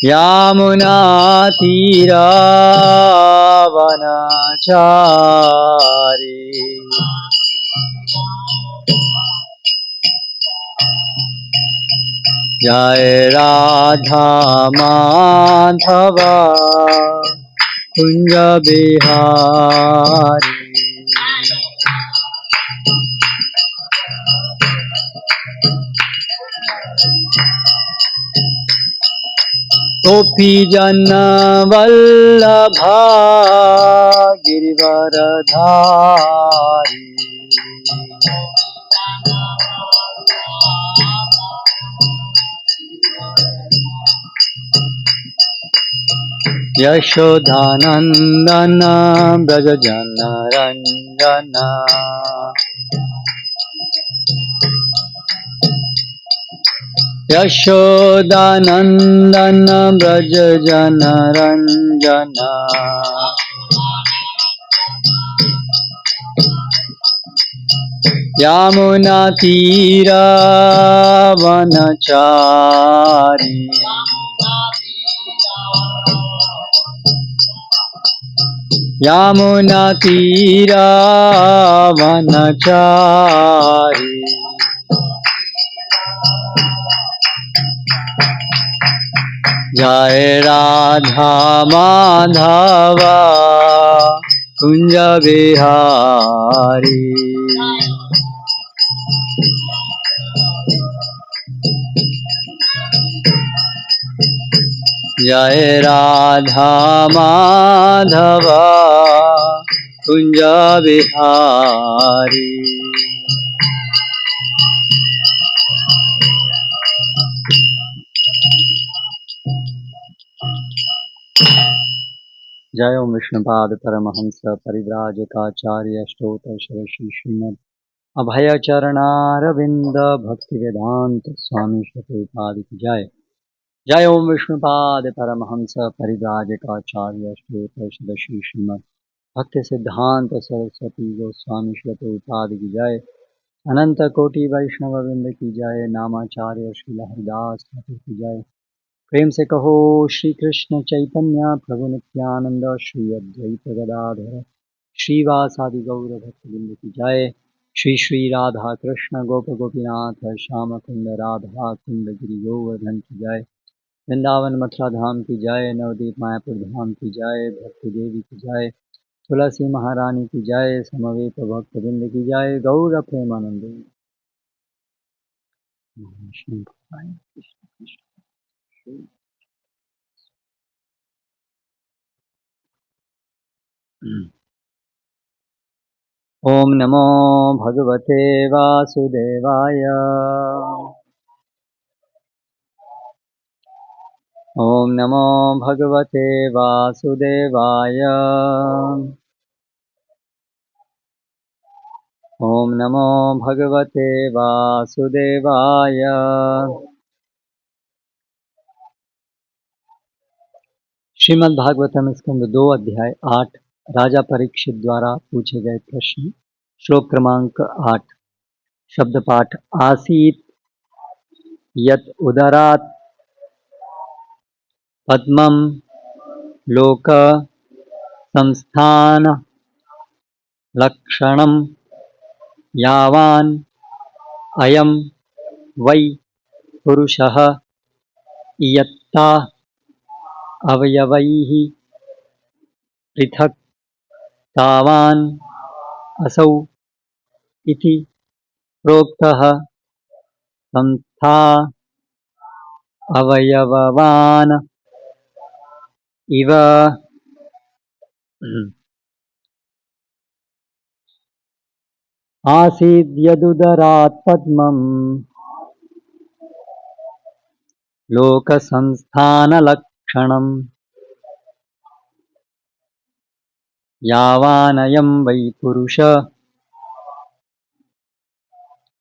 यामुनातीरावनचारी जय राधा माधव कुंज बिहारी। गोपी जन वल्लभा गिरिवरधारी यशोदानंदन ब्रज जन रंजन यशोदानंदन ब्रज जन रंजन यमुना तीरावनचारी यमुना तीरावनचारी जय राधा माधव कुंज बिहारी। जय राधा माधव कुंज बिहारी। जय ओम विष्णुपाद परमहंस परिव्राजकाचार्य स्तोत्र श्री श्रीमद् अभय चरणारविंद भक्ति वेदांत स्वामी श्रीपाद की जय। जय ओम विष्णुपाद परमहंस परिव्राजकाचार्य स्तोत्र श्री श्रीमद् भक्ति सिद्धांत सरस्वती गोस्वामी श्रीपाद की जय। अनंत कोटि वैष्णव वृंद की जय। नामाचार्य श्री हरिदास ठाकुर की जय। प्रेम से कहो श्री कृष्ण चैतन्य प्रभु नित्यानंद श्री अद्वैत गदाधर श्रीवासादि गौर भक्तवृंद की जय। श्री श्री राधा कृष्ण गोप गोपीनाथ श्याम कुंद राधा कुंद गिरि गोवर्धन की जय। वृंदावन मथुरा धाम की जय। नवदीप मायापुर धाम की जय। भक्ति देवी की जय। तुलसी महारानी की जय। समवेत भक्तवृंद की जय। गौर प्रेमानंद। ओम नमो भगवते वासुदेवाय। ओम नमो भगवते वासुदेवाय। ओम नमो भगवते वासुदेवाय। श्रीमद् भागवतम स्कंद 2 अध्याय 8 राजा परीक्षित द्वारा पूछे गए प्रश्न। श्लोक क्रमांक 8। शब्द पाठ। आसीत यत उदरात पद्मं लोक संस्थान लक्षणं यावान अयम वै पुरुषः इयत्ता अवयवैः पृथक् तावान असौ इति प्रोक्तः संस्था अवयववान इव। आसीद्यदुदरात् पद्मं लोकसंस्थानलक्षणं यावानयं वै पुरुष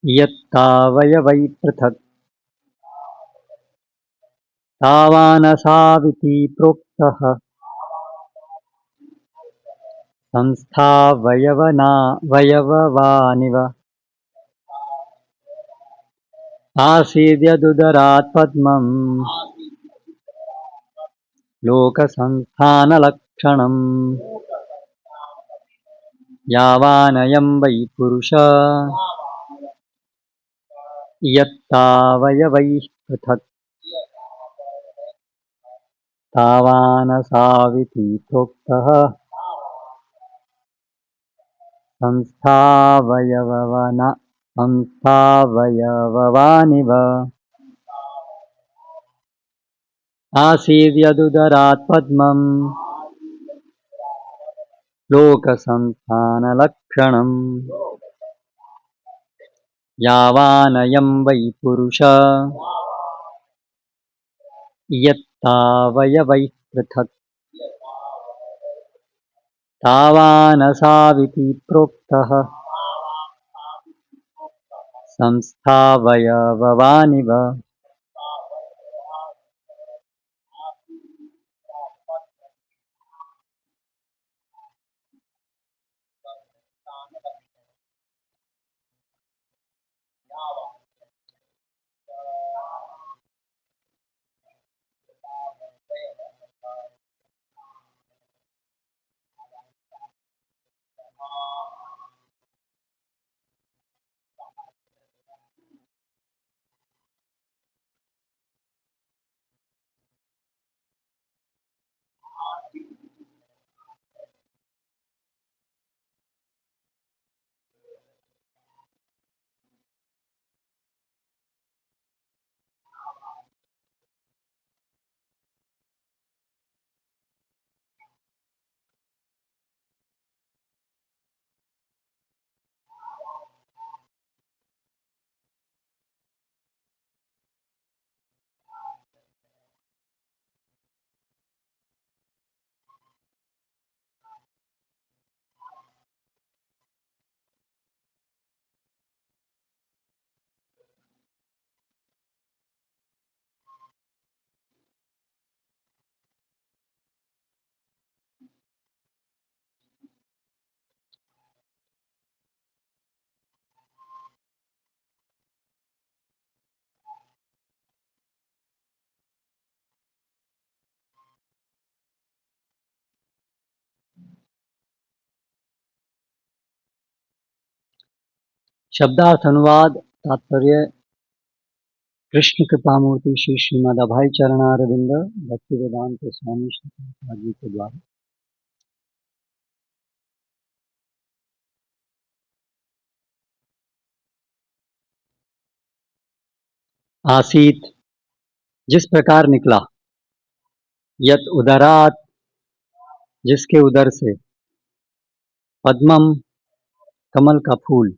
यत्तावयवै पृथक् तावानसाविति प्रोक्तः संस्थावयववानिव। आसीद्यदुदरात् पद्मं लोकसंस्थानलक्षणम् यावानयं वै पुरुष यत्तावयवैः पृथक् तावानसाविति प्रोक्तः संस्थावयववानिव आसीद्यदुदरात् पद्मम् लोकसंस्थानलक्षणम् यावानयं वै पुरुष यत्तावयवैः पृथक् तावानसाविति प्रोक्तः संस्थावयववानिव। शब्दार्थ अनुवाद तात्पर्य कृष्ण कृपामूर्ति श्री श्रीमद् अभय चरणारविंद भक्तिवेदांत स्वामी श्री प्रभुपाद जी के द्वारा। आसीत जिस प्रकार निकला, यत उदरात जिसके उदर से, पद्मम कमल का फूल,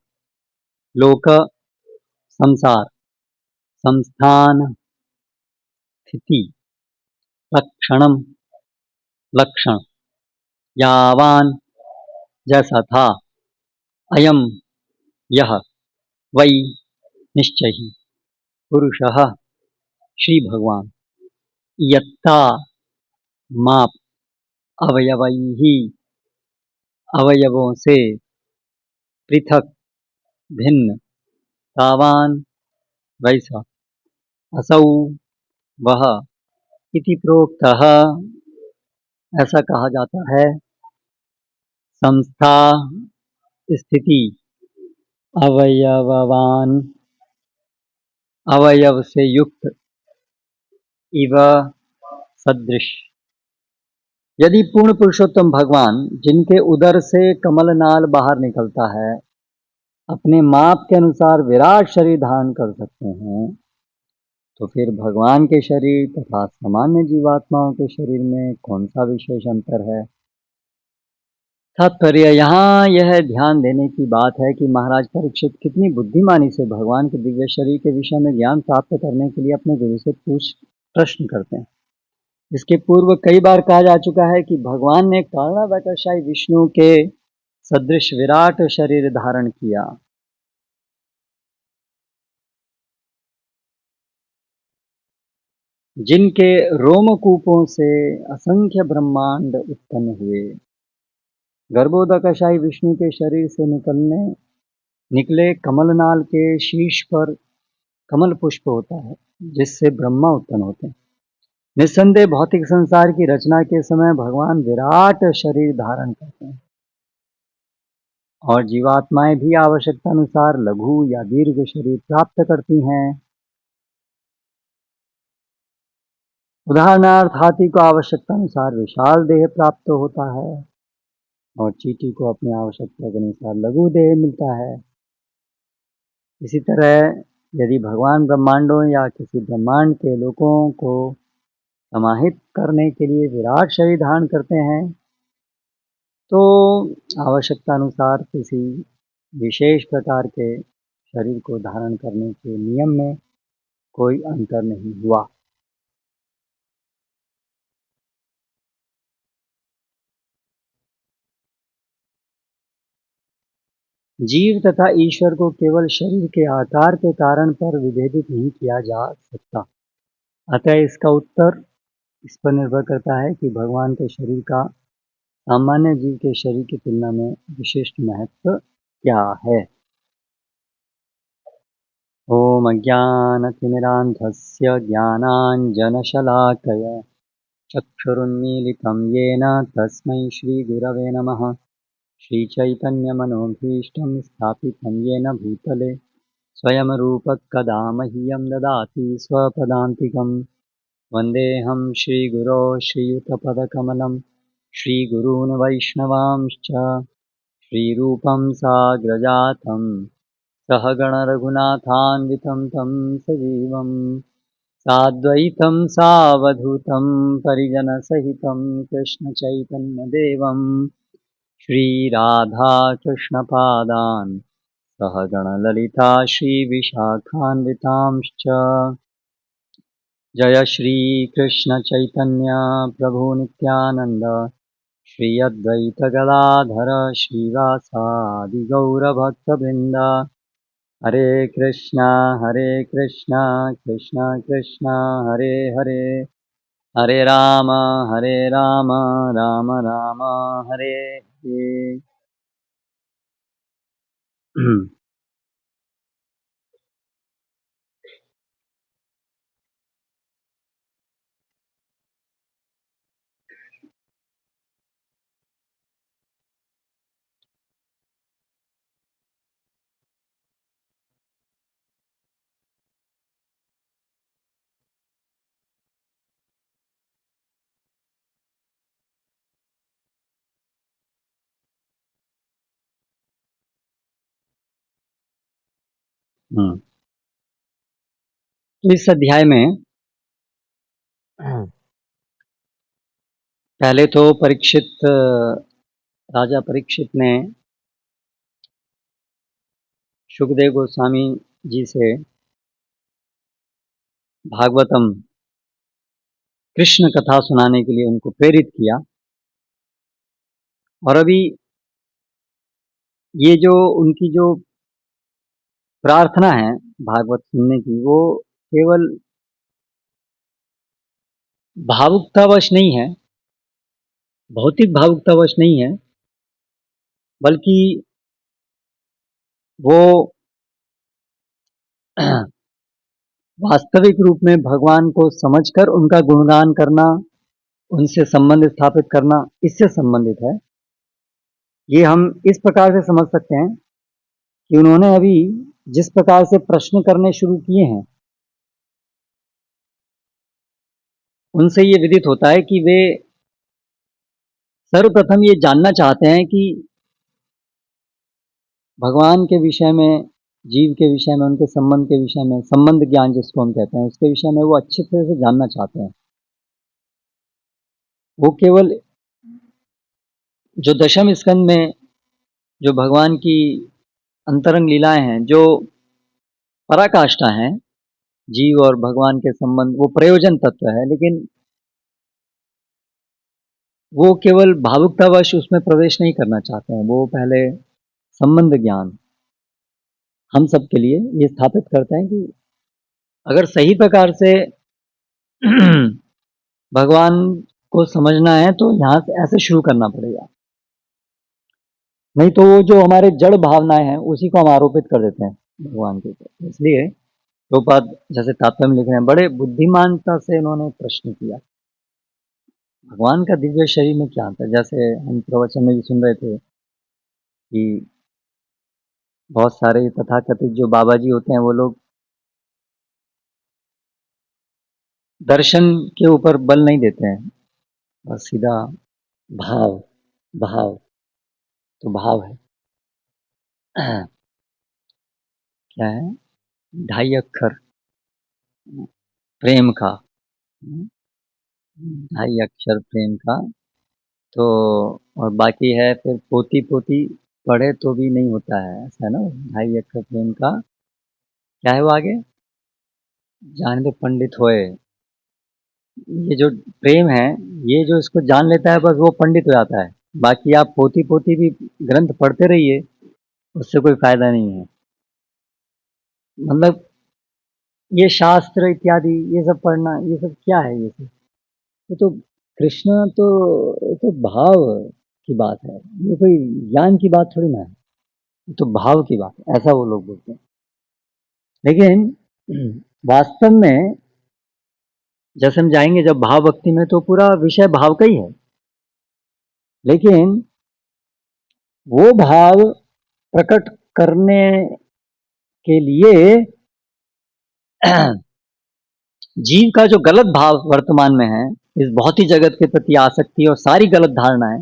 लोक संसार, संस्थान स्थिति, लक्षणम लक्षण, यावान जैसा था, अयम यह, वै निश्चय ही, पुरुषः श्री भगवान, यत्ता माप, अवयवैहि अवयवों से, पृथक भिन्न, तावान वैसा, असौ वह, इति प्रोक्तः ऐसा कहा जाता है, संस्था स्थिति, अवयववान अवयव से युक्त, इव सदृश। यदि पूर्ण पुरुषोत्तम भगवान जिनके उदर से कमलनाल बाहर निकलता है अपने माप के अनुसार विराट शरीर धारण कर सकते हैं, तो फिर भगवान के शरीर तथा सामान्य जीवात्माओं के शरीर में कौन सा विशेष अंतर है। तात्पर्य यहाँ यह ध्यान देने की बात है कि महाराज परीक्षित कितनी बुद्धिमानी से भगवान के दिव्य शरीर के विषय में ज्ञान प्राप्त करने के लिए अपने गुरु से प्रश्न करते हैं। इसके पूर्व कई बार कहा जा चुका है कि भगवान ने कर्णावकाशाई विष्णु के सदृश विराट शरीर धारण किया। जिनके रोमकूपों से असंख्य ब्रह्मांड उत्पन्न हुए। गर्भोदकशाही विष्णु के शरीर से निकले कमलनाल के शीर्ष पर कमल पुष्प होता है जिससे ब्रह्मा उत्पन्न होते हैं। निस्संदेह भौतिक संसार की रचना के समय भगवान विराट शरीर धारण करते हैं और जीवात्माएं भी आवश्यकता अनुसार लघु या दीर्घ शरीर प्राप्त करती हैं। उदाहरणार्थ हाथी को आवश्यकता अनुसार विशाल देह प्राप्त होता है और चींटी को अपनी आवश्यकता के अनुसार लघु देह मिलता है। इसी तरह यदि भगवान ब्रह्मांडों या किसी ब्रह्मांड के लोगों को समाहित करने के लिए विराट शरीर धारण करते हैं तो आवश्यकता अनुसार किसी विशेष प्रकार के शरीर को धारण करने के नियम में कोई अंतर नहीं हुआ। जीव तथा ईश्वर को केवल शरीर के आकार के कारण पर विभेदित नहीं किया जा सकता। अतः इसका उत्तर इस पर निर्भर करता है कि भगवान के शरीर का सामान्य जीव के शरीर की तुलना में विशिष्ट महत्व क्या है। ओम अज्ञानतिमिरान्धस्य ज्ञानाञ्जनशलाकया चक्षुरुन्मीलितं येन तस्मै श्रीगुरवे नमः। श्रीचैतन्यमनोभीष्टं स्थापितं येन भूतले स्वयं रूपः कदा मह्यं ददाति स्वपदान्तिकं। वन्देऽहं श्रीगुरो श्रीयुतपदकमलं श्रीगुरून् वैष्णवांश्च श्रीरूपं साग्रजातं सहगणरघुनाथान्वितं तं सजीवं साद्वैतं सावधूतं परिजनसहितं कृष्णचैतन्यदेवं श्रीराधाकृष्णपादान् सहगणललिता श्रीविशाखान्वितांश्च। जय श्रीकृष्णचैतन्य प्रभु नित्यानन्द श्री अद्वैतगदाधर श्रीवासादि गौरभक्तवृन्द। हरे कृष्णा कृष्णा कृष्णा हरे हरे, हरे राम राम राम हरे हरे। तो इस अध्याय में पहले तो राजा परीक्षित ने सुखदेव गोस्वामी जी से भागवतम कृष्ण कथा सुनाने के लिए उनको प्रेरित किया और अभी ये जो उनकी जो प्रार्थना है भागवत सुनने की वो केवल भावुकतावश नहीं है, भौतिक भावुकतावश नहीं है, बल्कि वो वास्तविक रूप में भगवान को समझकर उनका गुणगान करना, उनसे संबंध स्थापित करना, इससे संबंधित है। ये हम इस प्रकार से समझ सकते हैं कि उन्होंने अभी जिस प्रकार से प्रश्न करने शुरू किए हैं उनसे ये विदित होता है कि वे सर्वप्रथम ये जानना चाहते हैं कि भगवान के विषय में, जीव के विषय में, उनके संबंध के विषय में, संबंध ज्ञान जिसको हम कहते हैं, उसके विषय में वो अच्छी तरह से जानना चाहते हैं। वो केवल जो दशम स्कंद में जो भगवान की अंतरंग लीलाएं हैं, जो पराकाष्ठा हैं, जीव और भगवान के संबंध, वो प्रयोजन तत्व है, लेकिन वो केवल भावुकतावश उसमें प्रवेश नहीं करना चाहते हैं। वो पहले संबंध ज्ञान हम सब के लिए ये स्थापित करते हैं कि अगर सही प्रकार से भगवान को समझना है तो यहाँ से ऐसे शुरू करना पड़ेगा, नहीं तो वो जो हमारे जड़ भावनाएं हैं उसी को हम आरोपित कर देते हैं भगवान के ऊपर। इसलिए प्रभुपाद जैसे तात्पर्य में लिख रहे हैं, बड़े बुद्धिमानता से इन्होंने प्रश्न किया भगवान का दिव्य शरीर में क्या आता है? जैसे हम प्रवचन में भी सुन रहे थे कि बहुत सारे तथाकथित जो बाबा जी होते हैं वो लोग दर्शन के ऊपर बल नहीं देते हैं, बस सीधा भाव, भाव, तो भाव है। क्या है? ढाई अक्षर प्रेम का, ढाई अक्षर प्रेम का। तो और बाकी है फिर पोती पोती पढ़े तो भी नहीं होता है, ऐसा है ना। ढाई अक्षर प्रेम का क्या है वो आगे? जाने दो पंडित होए। ये जो प्रेम है, ये जो इसको जान लेता है बस वो पंडित हो जाता है। बाकी आप पोती पोती भी ग्रंथ पढ़ते रहिए, उससे कोई फायदा नहीं है। मतलब ये शास्त्र इत्यादि ये सब पढ़ना, ये सब क्या है? ये सब ये तो कृष्ण तो, ये तो भाव की बात है, ये कोई ज्ञान की बात थोड़ी ना है, ये तो भाव की बात है, ऐसा वो लोग बोलते हैं। लेकिन वास्तव में जैसे हम जाएंगे जब भाव भक्ति में, तो पूरा विषय भाव का ही है। लेकिन वो भाव प्रकट करने के लिए जीव का जो गलत भाव वर्तमान में है, इस भौतिक जगत के प्रति आसक्ति और सारी गलत धारणाएं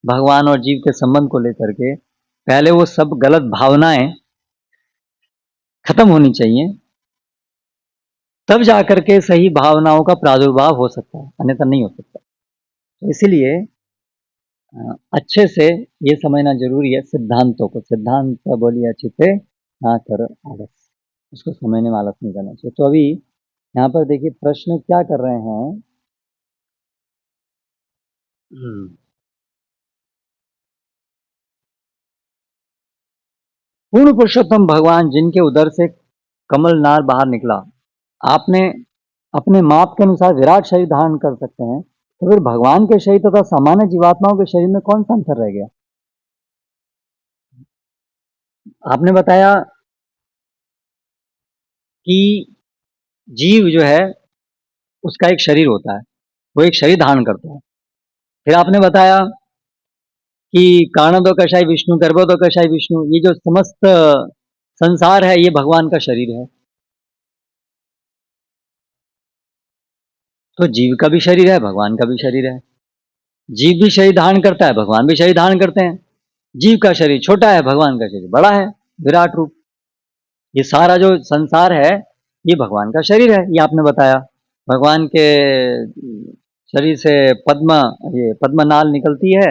भगवान और जीव के संबंध को लेकर के, पहले वो सब गलत भावनाएं खत्म होनी चाहिए, तब जाकर के सही भावनाओं का प्रादुर्भाव हो सकता है, अन्यथा नहीं हो सकता। तो इसीलिए अच्छे से ये समझना जरूरी है सिद्धांतों को। सिद्धांत बोलिए अच्छे से, ना कर आलस, उसको समझने में आलस नहीं करना चाहिए। तो अभी यहाँ पर देखिए प्रश्न क्या कर रहे हैं। पूर्ण पुरुषोत्तम भगवान जिनके उदर से कमल नार बाहर निकला, आपने अपने माप के अनुसार विराट शरीर धारण कर सकते हैं, तो फिर भगवान के शरीर तथा सामान्य जीवात्माओं के शरीर में कौन सा अंतर रह गया? आपने बताया कि जीव जो है उसका एक शरीर होता है, वो एक शरीर धारण करता है। फिर आपने बताया कि कारणोदय कषाय विष्णु, गर्भोदय कषाय विष्णु, ये जो समस्त संसार है ये भगवान का शरीर है। तो जीव का भी शरीर है, भगवान का भी शरीर है। जीव भी शरीर धारण करता है, भगवान भी शरीर धारण करते हैं। जीव का शरीर छोटा है, भगवान का शरीर बड़ा है, विराट रूप। ये सारा जो संसार है ये भगवान का शरीर है, ये आपने बताया। भगवान के शरीर से पद्म, ये पद्मनाल निकलती है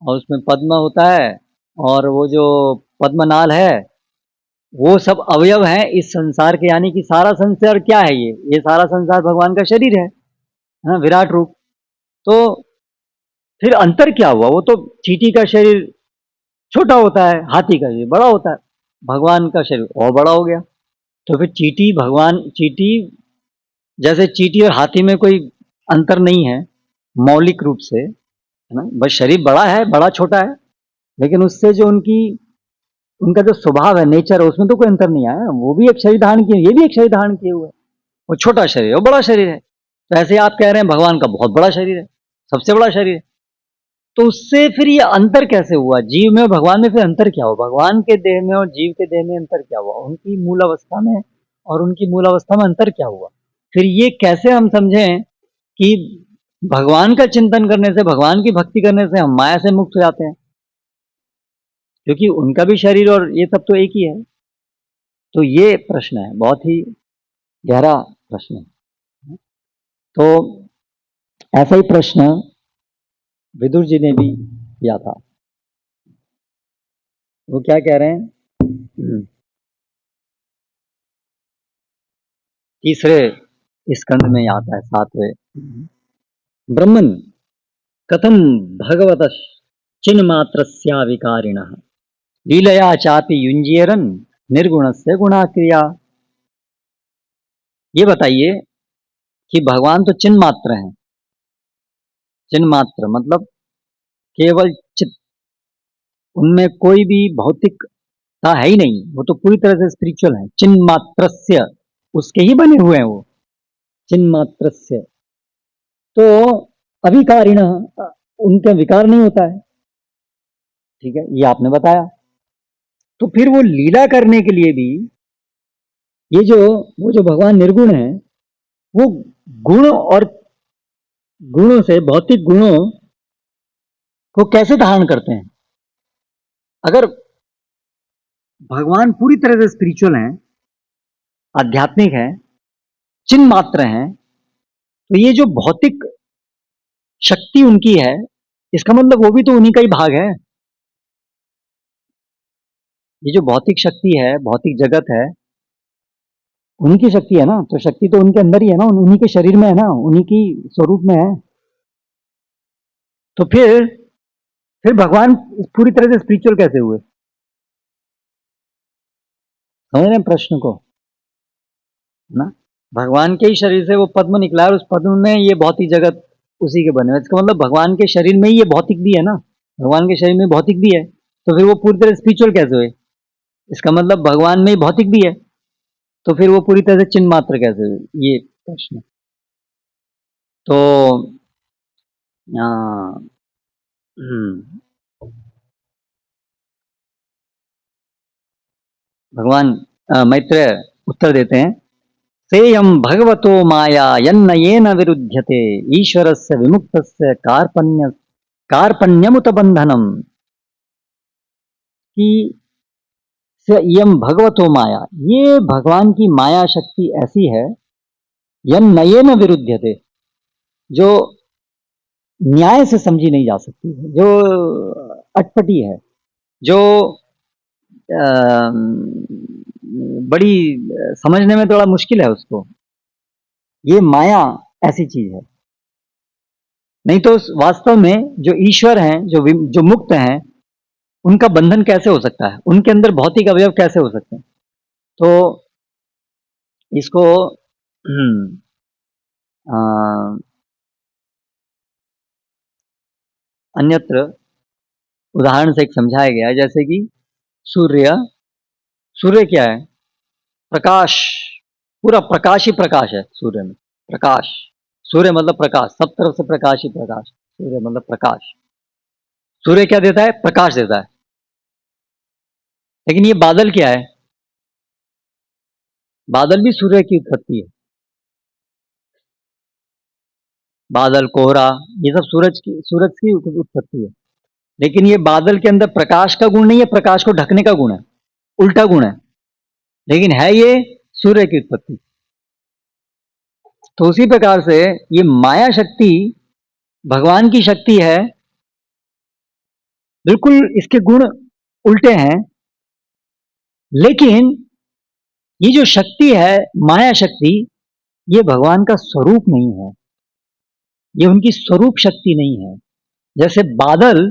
और उसमें पद्म होता है, और वो जो पद्मनाल है वो सब अवयव हैं इस संसार के, यानी कि सारा संसार क्या है? ये सारा संसार भगवान का शरीर है ना, विराट रूप। तो फिर अंतर क्या हुआ? वो तो चींटी का शरीर छोटा होता है, हाथी का शरीर बड़ा होता है, भगवान का शरीर और बड़ा हो गया। तो फिर चींटी भगवान, चींटी जैसे चींटी और हाथी में कोई अंतर नहीं है मौलिक रूप से, है ना, बस शरीर बड़ा है, बड़ा छोटा है, लेकिन उससे जो उनकी, उनका जो स्वभाव है, नेचर है, उसमें तो कोई अंतर नहीं आया। वो भी एक शरीर धारण किए, ये भी एक शरीर धारण किए हुए, वो छोटा शरीर है, वो बड़ा शरीर है। तो ऐसे आप कह रहे हैं भगवान का बहुत बड़ा शरीर है, सबसे बड़ा शरीर है। तो उससे फिर ये अंतर कैसे हुआ? जीव में और भगवान में फिर अंतर क्या हुआ? भगवान के देह में और जीव के देह में अंतर क्या हुआ? उनकी मूल अवस्था में और उनकी मूल अवस्था में अंतर क्या हुआ? फिर ये कैसे हम समझें कि भगवान का चिंतन करने से, भगवान की भक्ति करने से हम माया से मुक्त हो जाते हैं? क्योंकि उनका भी शरीर और ये सब तो एक ही है। तो ये प्रश्न है, बहुत ही गहरा प्रश्न है। तो ऐसा ही प्रश्न विदुर जी ने भी किया था। वो क्या कह रहे हैं? तीसरे स्कंद में आता है, सातवें। ब्रह्मन कथम भगवत चिन्मात्रस्या विकारिणः लीलया चापि युंजीरन निर्गुण से गुणाक्रिया। ये बताइए कि भगवान तो चिन्ह मात्र हैं, चिन्ह मात्र मतलब केवल चित्त, उनमें कोई भी भौतिकता है ही नहीं, वो तो पूरी तरह से स्पिरिचुअल है। चिन्ह मात्रस्य, उसके ही बने हुए हैं वो, चिन्ह मात्रस्य। तो अविकारिण, उनका विकार नहीं होता है। ठीक है, ये आपने बताया। तो फिर वो लीला करने के लिए भी ये जो वो जो भगवान निर्गुण है, वो गुण और गुणों से, भौतिक गुणों को कैसे धारण करते हैं? अगर भगवान पूरी तरह से स्पिरिचुअल हैं, आध्यात्मिक हैं, चिन्ह मात्र हैं, तो ये जो भौतिक शक्ति उनकी है, इसका मतलब वो भी तो उन्हीं का ही भाग है। ये जो भौतिक शक्ति है, भौतिक जगत है, उन्हीं की शक्ति है ना, तो शक्ति तो उनके अंदर ही है ना, उन्हीं के शरीर में है ना, उन्हीं की स्वरूप में है। तो फिर भगवान पूरी तरह से स्पिरिचुअल कैसे हुए? समझ रहे हैं प्रश्न को? ना, भगवान के ही शरीर से वो पद्म निकला है, उस पद्म में ये भौतिक जगत उसी के बने हुए। इसका मतलब भगवान के शरीर में ही ये भौतिक भी है ना, भगवान के शरीर में भौतिक भी है, तो फिर वो पूरी तरह स्पिरिचुअल कैसे हुए? इसका मतलब भगवान में ही भौतिक भी है, तो फिर वो पूरी तरह से चिन्ह मात्र कैसे हुए? ये प्रश्न। तो आ, भगवान मैत्रेय उत्तर देते हैं, सेयं भगवतो माया यन्न येन विरुध्यते ईश्वरस्य विमुक्तस्य कार्पण्यमुत बंधनम, कि यम भगवतो माया, ये भगवान की माया शक्ति ऐसी है, यन्न येन विरुध्यते, जो न्याय से समझी नहीं जा सकती है, जो अटपटी है, जो बड़ी समझने में थोड़ा मुश्किल है उसको। ये माया ऐसी चीज है। नहीं तो वास्तव में जो ईश्वर हैं, जो मुक्त हैं, उनका बंधन कैसे हो सकता है? उनके अंदर भौतिक अवयव कैसे हो सकते हैं? तो इसको अन्यत्र उदाहरण से एक समझाया गया है, जैसे कि सूर्य। सूर्य क्या है? प्रकाश, पूरा प्रकाश ही प्रकाश है सूर्य में। प्रकाश, सूर्य मतलब प्रकाश, सब तरफ से प्रकाश ही प्रकाश, सूर्य मतलब प्रकाश। सूर्य क्या देता है? प्रकाश देता है। लेकिन ये बादल क्या है? बादल भी सूर्य की उत्पत्ति है। बादल, कोहरा, ये सब सूरज की उत्पत्ति है। लेकिन ये बादल के अंदर प्रकाश का गुण नहीं है, प्रकाश को ढकने का गुण है, उल्टा गुण है, लेकिन है ये सूर्य की उत्पत्ति। तो उसी प्रकार से ये माया शक्ति भगवान की शक्ति है, बिल्कुल इसके गुण उल्टे हैं, लेकिन ये जो शक्ति है माया शक्ति, ये भगवान का स्वरूप नहीं है, ये उनकी स्वरूप शक्ति नहीं है। जैसे बादल,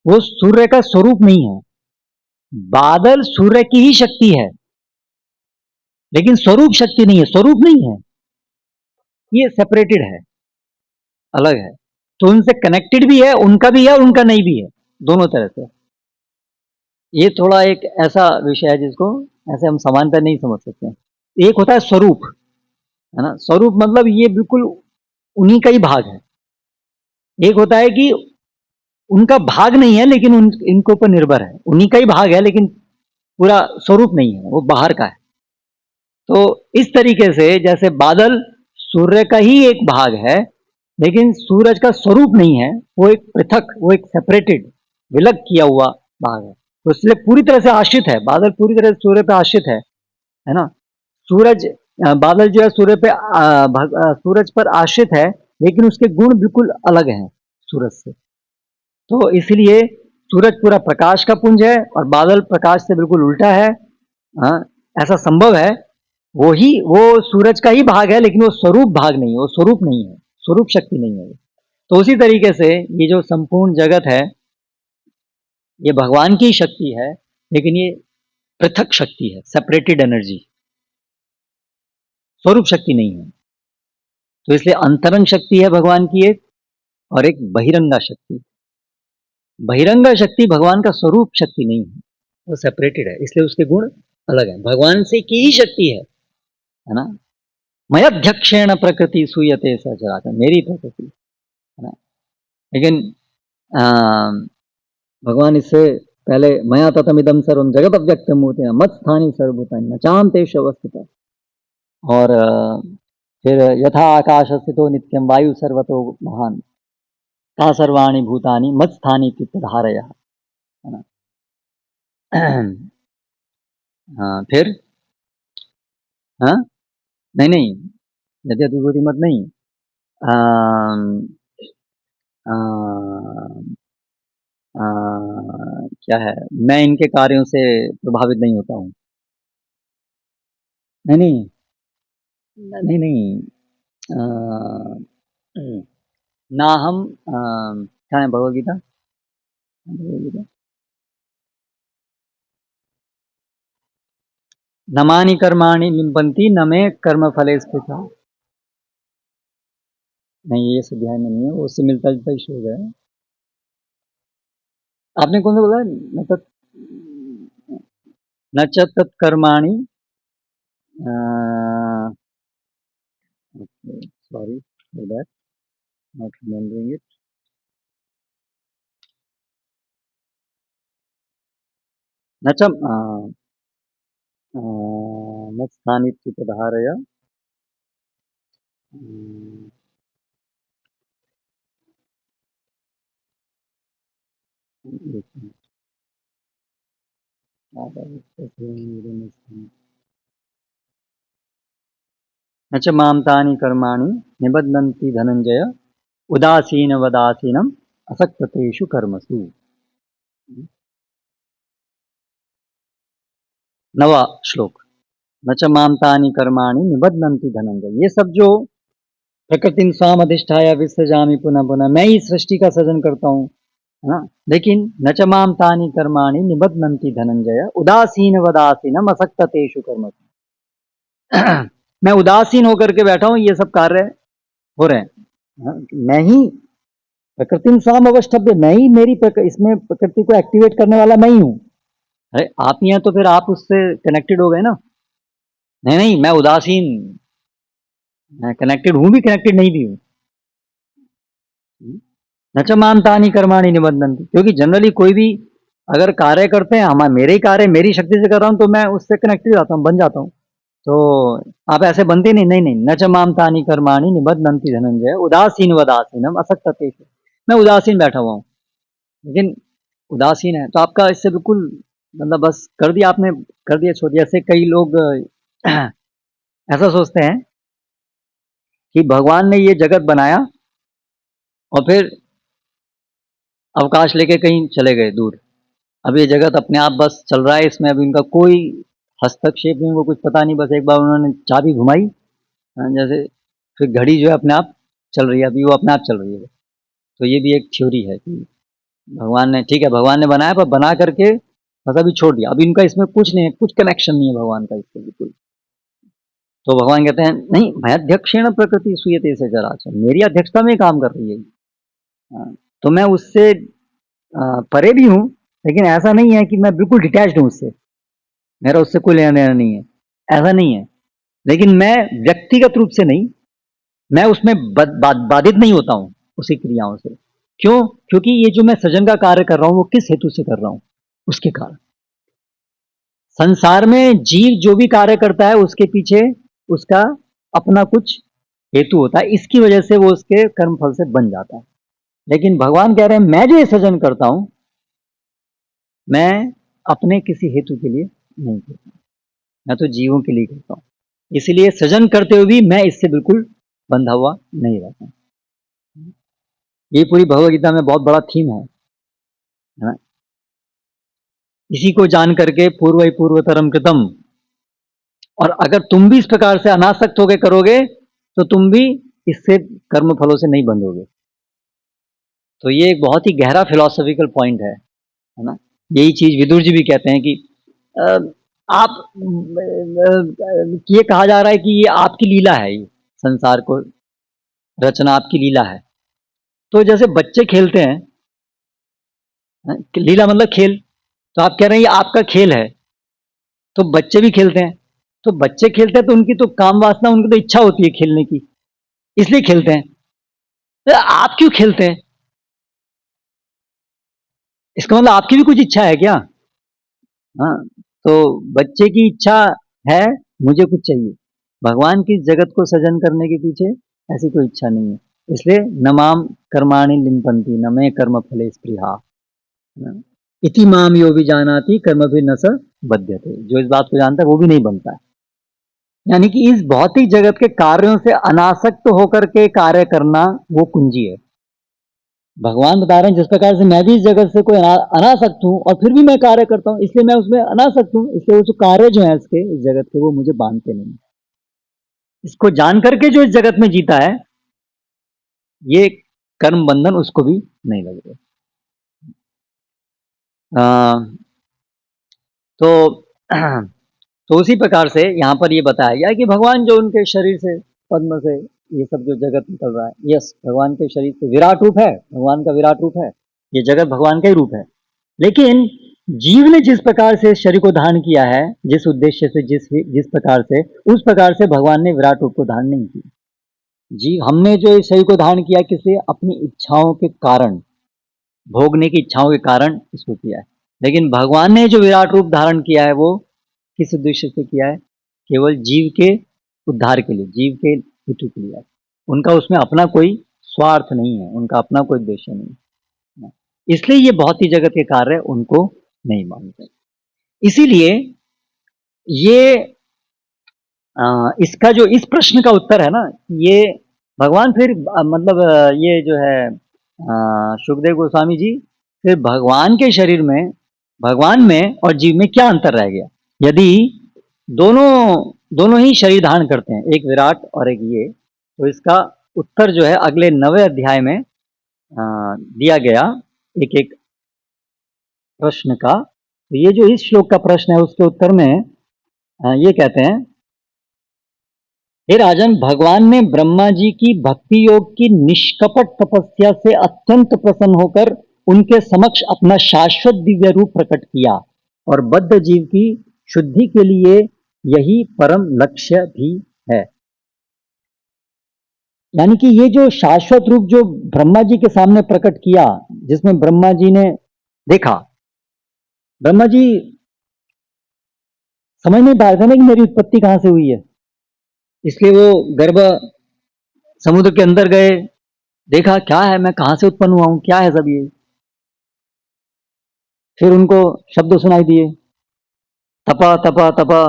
वो सूर्य का स्वरूप नहीं है, बादल सूर्य की ही शक्ति है, लेकिन स्वरूप शक्ति नहीं है, स्वरूप नहीं है, ये सेपरेटेड है, अलग है। तो उनसे कनेक्टेड भी है, उनका भी है और उनका नहीं भी है, दोनों तरह से। ये थोड़ा एक ऐसा विषय है जिसको ऐसे हम समानता नहीं समझ सकते। एक होता है स्वरूप, है ना, स्वरूप मतलब ये बिल्कुल उन्हीं का ही भाग है। एक होता है कि उनका भाग नहीं है, लेकिन इनके ऊपर निर्भर है, उन्हीं का ही भाग है, लेकिन पूरा स्वरूप नहीं है, वो बाहर का है। तो इस तरीके से जैसे बादल सूर्य का ही एक भाग है, लेकिन सूरज का स्वरूप नहीं है, वो एक पृथक, वो एक सेपरेटेड, विलग किया हुआ भाग है। तो इसलिए पूरी तरह से आश्रित है, बादल पूरी तरह से सूर्य पर आश्रित है ना। सूरज, बादल जो है सूर्य पे सूरज पर आश्रित है, लेकिन उसके गुण बिल्कुल अलग हैं सूरज से। तो इसलिए सूरज पूरा प्रकाश का पुंज है और बादल प्रकाश से बिल्कुल उल्टा है। हाँ, ऐसा संभव है। वो सूरज का ही भाग है, लेकिन वो स्वरूप भाग नहीं है, वो स्वरूप नहीं है, स्वरूप शक्ति नहीं है। तो उसी तरीके से ये जो संपूर्ण जगत है, ये भगवान की शक्ति है, लेकिन ये पृथक शक्ति है, सेपरेटेड एनर्जी, स्वरूप शक्ति नहीं है। तो इसलिए अंतरंग शक्ति है भगवान की एक, और एक बहिरंगा शक्ति। बहिरंगा शक्ति भगवान का स्वरूप शक्ति नहीं है, वो सेपरेटेड है, इसलिए उसके गुण अलग है, भगवान से की ही शक्ति है ना। मयध्यक्षेण प्रकृति सूयते सचराचर, मेरी प्रकृति, है ना। लेकिन भगवान इससे पहले मया ततमिदं सर्वं जगत अव्यक्तम मूर्तिना मत स्थानी सर्वभूतानि न चान्तेषु अवस्थितः। और फिर यथा आकाश स्थितो नित्यं वायु सर्वतो महान ता सर्वाणि भूतानि मत स्थानी धारया, है ना। हाँ फिर, हाँ नहीं नहीं, यदि विभूति मत नहीं, अम, क्या है, मैं इनके कार्यों से प्रभावित नहीं होता हूँ। नहीं नहीं नहीं नहीं, ना हम, क्या है भगवद गीता, नमानि कर्माणि लिम्पन्ति न मे कर्म फले स्थिता। नहीं ये स्वाध्याय में नहीं है, वो उससे मिलता जुलता ही श्लोक है। आपने कौन सा बोला, न च तत्कर्माणि, sorry for that, not remembering it. न च मत्स्थानीत्युपधारय, न च मां तानि कर्माणि निबध्नन्ति धनंजय उदासीनवदासीनम् असक्ततेषु कर्मसु। नवा श्लोक, न च मां तानि कर्माणि निबध्नन्ति धनंजय। ये सब जो प्रकृतिं स्वाम अधिष्ठाय विसृजामि पुनः पुनः, मैं ही सृष्टि का सृजन करता हूँ, है ना। लेकिन न च मां तानि कर्माणि निबध्नन्ति धनंजय उदासीन वदासीनम असक्ततेषु कर्मसु। मैं उदासीन होकर के बैठा हूँ, ये सब कार्य हो रहे हैं, हाँ, मैं ही प्रकृति स्वाम अवष्टभ्य, मैं ही मेरी इसमें प्रकृति को एक्टिवेट करने वाला मैं ही हूँ। अरे आप ही हैं तो फिर आप उससे कनेक्टेड हो गए ना। नहीं नहीं, मैं उदासीन, मैं कनेक्टेड हूँ भी कनेक्टेड नहीं भी हूँ। न च मां तानि कर्माणि निबध्नन्ति, क्योंकि जनरली कोई भी अगर कार्य करते हैं, हमारे मेरे ही कार्य मेरी शक्ति से कर रहा हूँ तो मैं उससे कनेक्टेड जाता हूँ, बन जाता हूँ। तो आप ऐसे बनते नहीं, नहीं नहीं, न च मां तानि कर्माणि निबध्नन्ति धनंजय उदासीन वदासीनम असक्ततेषु। मैं उदासीन बैठा हुआ हूँ, लेकिन उदासीन है तो आपका इससे बिल्कुल मतलब बस कर दिया आपने, कर दिया छोड़ दिया। ऐसे कई लोग ऐसा सोचते हैं कि भगवान ने ये जगत बनाया और फिर अवकाश लेके कहीं चले गए दूर, अब ये जगत अपने आप बस चल रहा है, इसमें अभी उनका कोई हस्तक्षेप नहीं, वो कुछ पता नहीं, बस एक बार उन्होंने चाबी घुमाई, जैसे फिर घड़ी जो है अपने आप चल रही है, अभी वो अपने आप चल रही है। तो ये भी एक थ्योरी है कि भगवान ने, ठीक है भगवान ने बनाया पर बना करके बस अभी छोड़ दिया, अभी इनका इसमें कुछ नहीं है, कुछ कनेक्शन नहीं है भगवान का इससे बिल्कुल। तो भगवान कहते हैं नहीं, मैं अध्यक्षेण प्रकृति सूयते से चराचर, मेरी अध्यक्षता में काम कर रही है। तो मैं उससे परे भी हूँ, लेकिन ऐसा नहीं है कि मैं बिल्कुल डिटैच्ड हूँ उससे, मेरा उससे कोई लेना देना नहीं है, ऐसा नहीं है। लेकिन मैं व्यक्तिगत रूप से नहीं, मैं उसमें बाधित नहीं होता हूँ उसी क्रियाओं से। क्यों? क्योंकि ये जो मैं सृजन का कार्य कर रहा हूँ वो किस हेतु से कर रहा हूँ, उसके कारण। संसार में जीव जो भी कार्य करता है उसके पीछे उसका अपना कुछ हेतु होता है, इसकी वजह से वो उसके कर्म फल से बन जाता है। लेकिन भगवान कह रहे हैं मैं जो ये सृजन करता हूं, मैं अपने किसी हेतु के लिए नहीं करता, मैं तो जीवों के लिए करता हूं। इसलिए सृजन करते हुए भी मैं इससे बिल्कुल बंधा हुआ नहीं रहता। ये पूरी भगवद गीता में बहुत बड़ा थीम है ना? इसी को जान करके पूर्व पूर्वतरम कृतम, और अगर तुम भी इस प्रकार से अनासक्त होकर करोगे तो तुम भी इससे कर्म फलों से नहीं बंधोगे। तो ये एक बहुत ही गहरा फिलोसॉफिकल पॉइंट है ना। यही चीज विदुर जी भी कहते हैं कि आप ये कहा जा रहा है कि ये आपकी लीला है, ये संसार को रचना आपकी लीला है। तो जैसे बच्चे खेलते हैं, लीला मतलब खेल, तो आप कह रहे हैं ये आपका खेल है, तो बच्चे भी खेलते हैं। तो बच्चे खेलते हैं तो उनकी तो काम वासना, उनकी तो इच्छा होती है खेलने की, इसलिए खेलते हैं। तो आप क्यों खेलते हैं? इसका मतलब आपकी भी कुछ इच्छा है क्या? हाँ, तो बच्चे की इच्छा है, मुझे कुछ चाहिए। भगवान की जगत को सजन करने के पीछे ऐसी कोई इच्छा नहीं है। इसलिए न माम कर्माणि लिम्पन्ति न मे कर्म फले स्पृहा। इति माम यो भी जानाति कर्म भी न स बध्यते। जो इस बात को जानता है वो भी नहीं बनता है। यानी कि इस भौतिक जगत के कार्यों से अनासक्त होकर के कार्य करना वो कुंजी है। भगवान बता रहे हैं जिस प्रकार से मैं भी इस जगत से कोई अनासक्त हूं और फिर भी मैं कार्य करता हूं, इसलिए मैं उसमें अनासक्त हूं, इसलिए वो जो कार्य जो है इसके इस जगत के वो मुझे बांधते नहीं। इसको जान करके जो इस जगत में जीता है ये कर्म बंधन उसको भी नहीं लगेगा। तो तो उसी प्रकार से यहाँ पर ये बताया गया कि भगवान जो उनके शरीर से पद्म से ये सब जो जगत निकल रहा है, यस भगवान के शरीर से विराट रूप है, भगवान का विराट रूप है, ये जगत भगवान का ही रूप है। लेकिन जीव ने जिस प्रकार से शरीर को धारण किया है, जिस उद्देश्य से, जिस प्रकार से, उस प्रकार से भगवान ने विराट रूप को धारण नहीं किया। जी हमने जो इस शरीर को धारण किया किसी अपनी इच्छाओं के कारण, भोगने की इच्छाओं के कारण इसको किया है। लेकिन भगवान ने जो विराट रूप धारण किया है वो किस उद्देश्य से किया है? केवल जीव के उद्धार के लिए, जीव के हेतु के लिए। उनका उसमें अपना कोई स्वार्थ नहीं है, उनका अपना कोई उद्देश्य नहीं है। इसलिए ये भौतिक जगत के कार्य उनको नहीं मानते। इसीलिए ये इसका जो इस प्रश्न का उत्तर है ना, ये भगवान फिर मतलब ये जो है सुखदेव गोस्वामी जी फिर भगवान के शरीर में, भगवान में और जीव में क्या अंतर रह गया? यदि दोनों दोनों ही शरीर धारण करते हैं, एक विराट और एक ये, तो इसका उत्तर जो है अगले 9वें अध्याय में दिया गया एक एक प्रश्न का। तो ये जो इस श्लोक का प्रश्न है उसके उत्तर में ये कहते हैं, हे राजन, भगवान ने ब्रह्मा जी की भक्ति योग की निष्कपट तपस्या से अत्यंत प्रसन्न होकर उनके समक्ष अपना शाश्वत दिव्य रूप प्रकट किया और बद्ध जीव की शुद्धि के लिए यही परम लक्ष्य भी है। यानी कि ये जो शाश्वत रूप जो ब्रह्मा जी के सामने प्रकट किया, जिसमें ब्रह्मा जी ने देखा, ब्रह्मा जी समझ नहीं पा रहे थे ना कि मेरी उत्पत्ति कहां से हुई है, इसलिए वो गर्भ समुद्र के अंदर गए, देखा क्या है, मैं कहां से उत्पन्न हुआ हूं, क्या है सब ये। फिर उनको शब्द सुनाई दिए, तपा तपा तपा।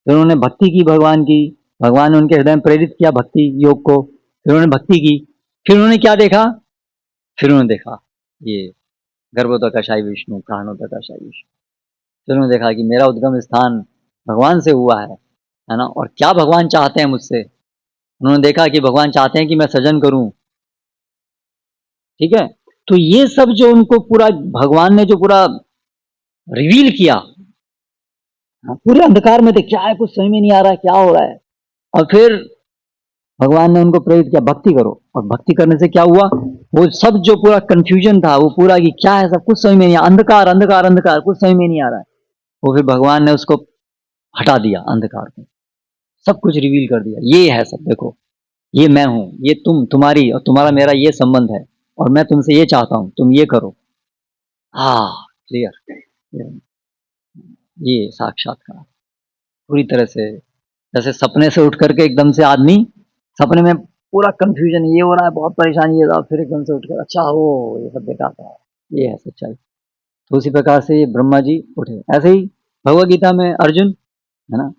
फिर उन्होंने भक्ति की भगवान की, भगवान ने उनके हृदय में प्रेरित किया भक्ति योग को। फिर उन्होंने भक्ति की, फिर उन्होंने क्या देखा? फिर उन्होंने देखा ये गर्भोदकाशायी विष्णु, प्राणोदकाशायी विष्णु। फिर उन्होंने देखा कि मेरा उद्गम स्थान भगवान से हुआ है ना, और क्या भगवान चाहते हैं मुझसे। उन्होंने देखा कि भगवान चाहते हैं कि मैं सजन करूं, ठीक है। तो ये सब जो उनको पूरा भगवान ने जो पूरा रिवील किया, पूरे अंधकार में थे, क्या है कुछ समझ में नहीं आ रहा है, क्या हो रहा है। और फिर भगवान ने उनको प्रेरित किया भक्ति करो, और भक्ति करने से क्या हुआ, वो सब जो पूरा कंफ्यूजन था वो पूरा कि क्या है, सब कुछ समझ में नहीं आ, अंधकार अंधकार अंधकार, कुछ समझ में नहीं आ रहा है, वो फिर भगवान ने उसको हटा दिया, अंधकार को सब कुछ रिवील कर दिया। ये है सब, देखो ये मैं हूं, ये तुम्हारी और तुम्हारा मेरा ये संबंध है, और मैं तुमसे ये चाहता हूं, तुम ये करो। हाँ, क्लियर। ये साक्षात्कार पूरी तरह से, जैसे सपने से उठ करके एकदम से आदमी सपने में पूरा कंफ्यूजन, ये हो रहा है, बहुत परेशानी है, फिर एकदम से उठ कर अच्छा हो, ये सब देखा था, ये है सच्चाई। तो उसी प्रकार से ये ब्रह्मा जी उठे। ऐसे ही भगवद गीता में अर्जुन, है ना,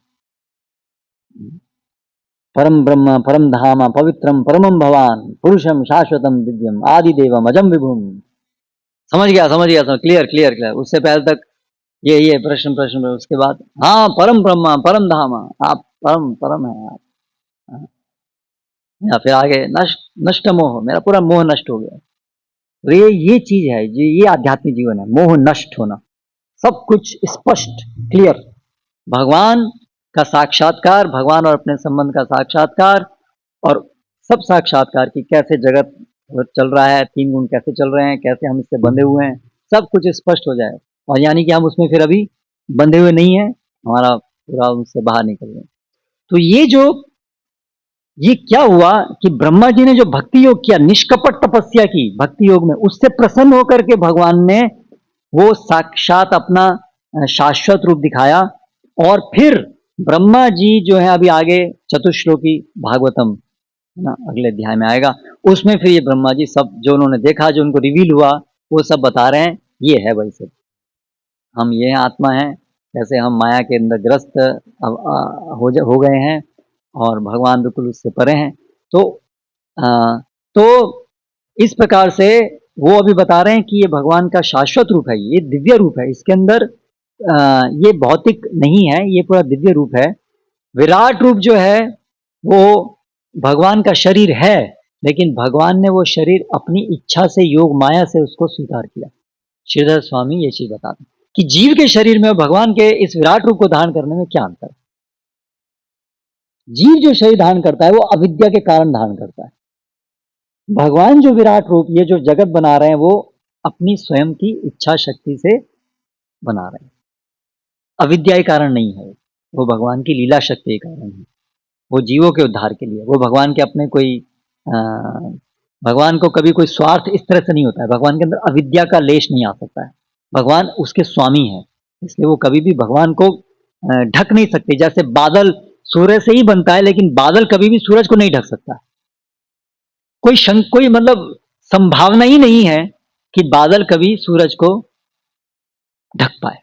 परम ब्रह्म परम धाम पवित्रम परमम भवान पुरुषम शाश्वतम दिव्यम आदि देवम अजम विभुम। समझ गया, क्लियर क्लियर क्लियर। उससे पहले तक ये प्रश्न प्रश्न, उसके बाद हाँ परम ब्रह्म परम धाम, आप परम परम है आप, या फिर आगे नष्ट नष्ट मोह, मेरा पूरा मोह नष्ट हो गया। तो ये चीज है, ये आध्यात्मिक जीवन है, मोह नष्ट होना, सब कुछ स्पष्ट क्लियर, भगवान का साक्षात्कार, भगवान और अपने संबंध का साक्षात्कार, और सब साक्षात्कार की कैसे जगत चल रहा है, तीन गुण कैसे चल रहे हैं, कैसे हम इससे बंधे हुए हैं, सब कुछ स्पष्ट हो जाए। और यानी कि हम उसमें फिर अभी बंधे हुए नहीं है, हमारा पूरा उससे बाहर निकल गए। तो ये क्या हुआ कि ब्रह्मा जी ने जो भक्ति योग किया, निष्कपट तपस्या की भक्ति योग में, उससे प्रसन्न होकर के भगवान ने वो साक्षात अपना शाश्वत रूप दिखाया। और फिर ब्रह्मा जी जो है, अभी आगे चतुश्लोकी भागवतम है ना, अगले अध्याय में आएगा, उसमें फिर ये ब्रह्मा जी सब जो उन्होंने देखा, जो उनको रिवील हुआ, वो सब बता रहे हैं, ये है भाई सब, हम ये आत्मा हैं, कैसे हम माया के अंदर ग्रस्त हो गए हैं और भगवान बिल्कुल उससे परे हैं। तो आ, तो इस प्रकार से वो अभी बता रहे हैं कि ये भगवान का शाश्वत रूप है, ये दिव्य रूप है, इसके अंदर ये भौतिक नहीं है, ये पूरा दिव्य रूप है। विराट रूप जो है वो भगवान का शरीर है, लेकिन भगवान ने वो शरीर अपनी इच्छा से, योग माया से उसको स्वीकार किया। श्रीधर स्वामी ये चीज बताते हैं कि जीव के शरीर में और भगवान के इस विराट रूप को धारण करने में क्या अंतर है। जीव जो शरीर धारण करता है वो अविद्या के कारण धारण करता है। भगवान जो विराट रूप, ये जो जगत बना रहे हैं, वो अपनी स्वयं की इच्छा शक्ति से बना रहे हैं, अविद्या के कारण नहीं है, वो भगवान की लीला शक्ति के कारण है। वो जीवों के उद्धार के लिए, वो भगवान के अपने कोई भगवान को कभी कोई स्वार्थ इस तरह से नहीं होता है, भगवान के अंदर अविद्या का लेश नहीं आ सकता है, भगवान उसके स्वामी है, इसलिए वो कभी भी भगवान को ढक नहीं सकते। जैसे बादल सूरज से ही बनता है, लेकिन बादल कभी भी सूरज को नहीं ढक सकता। कोई मतलब संभावना ही नहीं है कि बादल कभी सूरज को ढक पाए,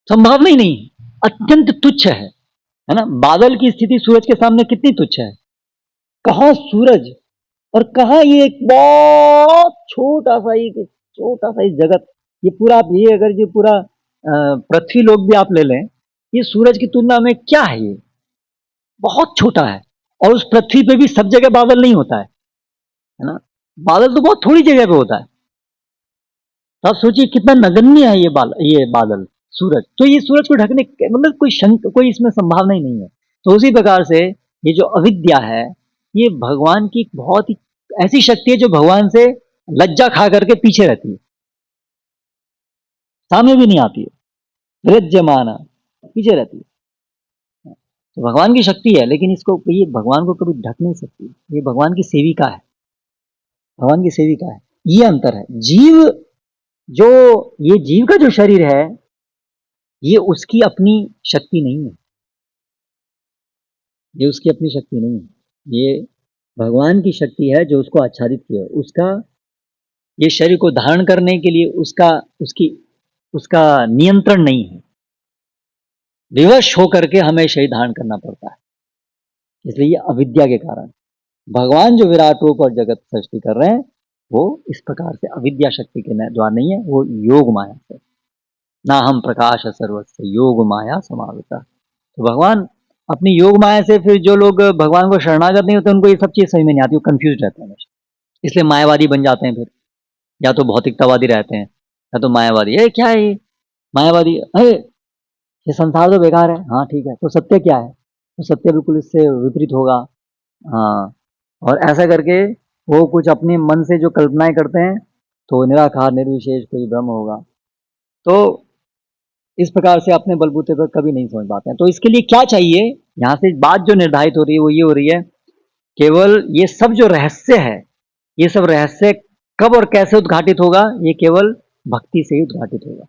संभावना ही नहीं है, अत्यंत तुच्छ है ना। बादल की स्थिति सूरज के सामने कितनी तुच्छ है, कहाँ सूरज और कहाँ ये एक बहुत छोटा सा ही जगत। ये पूरा आप ये अगर ये पूरा पृथ्वी लोक भी आप ले लें, ये सूरज की तुलना में क्या है, ये बहुत छोटा है। और उस पृथ्वी पे भी सब जगह बादल नहीं होता है ना, बादल तो बहुत थोड़ी जगह पे होता है। तो आप सोचिए कितना नगण्य है ये बादल, सूरज। तो ये सूरज को ढकने मतलब कोई इसमें संभावना ही नहीं है। तो उसी प्रकार से ये जो अविद्या है, ये भगवान की बहुत ही ऐसी शक्ति है जो भगवान से लज्जा खा करके पीछे रहती है, सामने भी नहीं आती है, विरज्यमाना, पीछे रहती है। तो भगवान की शक्ति है, लेकिन इसको ये भगवान को कभी ढक नहीं सकती, ये भगवान की सेविका है, भगवान की सेविका है। ये अंतर है। जीव जो ये जीव का जो शरीर है, ये उसकी अपनी शक्ति नहीं है, ये उसकी अपनी शक्ति नहीं है, ये भगवान की शक्ति है जो उसको आच्छादित किया। उसका ये शरीर को धारण करने के लिए उसका नियंत्रण नहीं है, विवश होकर के हमें शरीर धारण करना पड़ता है। इसलिए ये अविद्या के कारण, भगवान जो विराट रूप और जगत सृष्टि कर रहे हैं, वो इस प्रकार से अविद्या शक्ति के द्वारा नहीं है, वो योग माया से। ना हम प्रकाश सर्वस्य योग माया समावृता। तो भगवान अपनी योग माया से, फिर जो लोग भगवान को शरणागत नहीं होते, उनको ये सब चीज समझ में नहीं आती, वो कंफ्यूज रहते हैं, इसलिए मायावादी बन जाते हैं। फिर या तो भौतिकतावादी रहते हैं, या तो मायावादी। ये क्या है, ये मायावादी, अरे ये संसार तो बेकार है, हाँ ठीक है, तो सत्य क्या है, तो सत्य बिल्कुल इससे विपरीत होगा। हाँ, और ऐसा करके वो कुछ अपने मन से जो कल्पनाएं करते हैं, तो निराकार निर्विशेष कोई ब्रह्म होगा। तो इस प्रकार से अपने बलबूते पर कभी नहीं समझ पाते हैं। तो इसके लिए क्या चाहिए, यहाँ से बात जो निर्धारित हो रही है वो ये हो रही है, केवल ये सब जो रहस्य है, ये सब रहस्य कब और कैसे उद्घाटित होगा, ये केवल भक्ति से ही उद्घाटित होगा।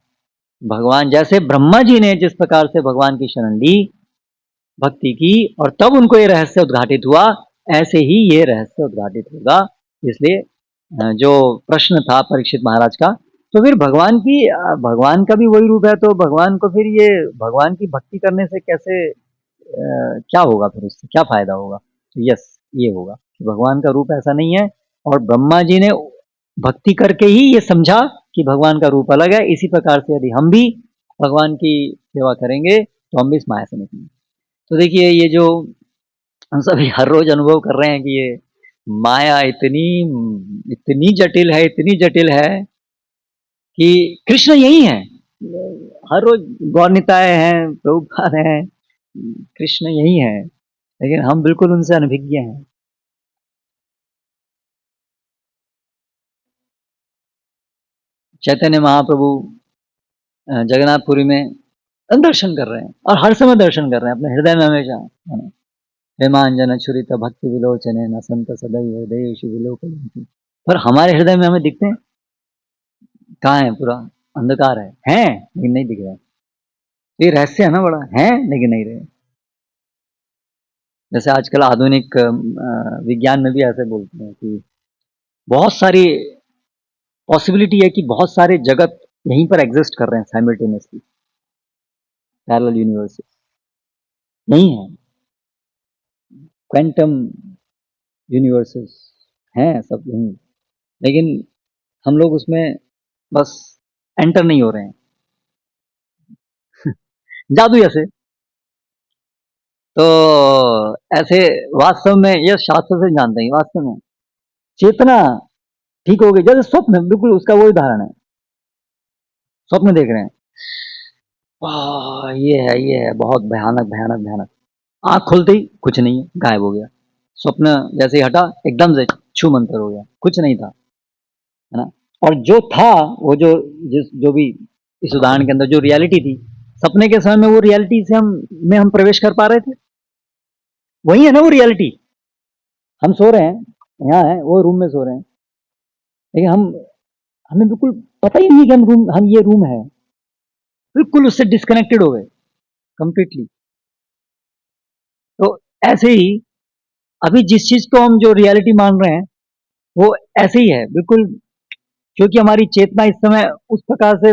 भगवान जैसे ब्रह्मा जी ने जिस प्रकार से भगवान की शरण ली, भक्ति की, और तब उनको ये रहस्य उद्घाटित हुआ, ऐसे ही ये रहस्य उद्घाटित होगा। इसलिए जो प्रश्न था परीक्षित महाराज का, तो फिर भगवान का भी वही रूप है, तो भगवान को फिर ये भगवान की भक्ति करने से कैसे क्या होगा, फिर उससे क्या फायदा होगा। तो यस, ये होगा कि भगवान का रूप ऐसा नहीं है, और ब्रह्मा जी ने भक्ति करके ही ये समझा कि भगवान का रूप अलग है। इसी प्रकार से यदि हम भी भगवान की सेवा करेंगे, तो हम भी इस माया से निकलेंगे। तो देखिए, ये जो हम सभी हर रोज अनुभव कर रहे हैं कि ये माया इतनी इतनी जटिल है, इतनी जटिल है कि कृष्ण यही है, हर रोज गौर निताय हैं, प्रभुपाद हैं, कृष्ण यही है, लेकिन हम बिल्कुल उनसे अनभिज्ञ हैं। चैतन्य महाप्रभु जगन्नाथपुरी में दर्शन कर रहे हैं, और हर समय दर्शन कर रहे हैं, अपने हृदय में हमेशा, है ना। हेमांजन छुरित भक्ति विलोचने न संत सदैव हृदयेषु विलोकयन्ति। पर हमारे हृदय में हमें दिखते हैं कहाँ है पूरा, अंधकार है लेकिन नहीं दिख रहा है। ये रहस्य है ना बड़ा, है लेकिन नहीं रहे। जैसे आजकल आधुनिक विज्ञान में भी ऐसे बोलते हैं कि बहुत सारी पॉसिबिलिटी है कि बहुत सारे जगत यहीं पर एग्जिस्ट कर रहे हैं साइमल्टेनियसली, पैरेलल यूनिवर्स नहीं है, क्वांटम यूनिवर्सेस हैं सब यहीं, लेकिन हम लोग उसमें बस एंटर नहीं हो रहे हैं। जादू ऐसे। तो ऐसे वास्तव में यह शास्त्र से जानते हैं, वास्तव में चेतना ठीक हो गई जैसे स्वप्न, बिल्कुल उसका वही उदाहरण है। स्वप्न देख रहे हैं, वाह ये है बहुत भयानक भयानक भयानक। आंख खुलते ही कुछ नहीं है, गायब हो गया। स्वप्न जैसे ही हटा एकदम से छू मंतर हो गया, कुछ नहीं था, है ना। और जो था वो जो भी इस उदाहरण के अंदर जो रियलिटी थी, सपने के समय में वो रियलिटी से हम प्रवेश कर पा रहे थे, वही है ना वो रियलिटी। हम सो रहे हैं, यहाँ है वो रूम में सो रहे हैं, लेकिन हमें बिल्कुल पता ही नहीं है कि हम ये रूम है, बिल्कुल उससे डिस्कनेक्टेड हो गए कंप्लीटली। तो ऐसे ही अभी जिस चीज को हम जो रियलिटी मान रहे हैं वो ऐसे ही है बिल्कुल, क्योंकि हमारी चेतना इस समय उस प्रकार से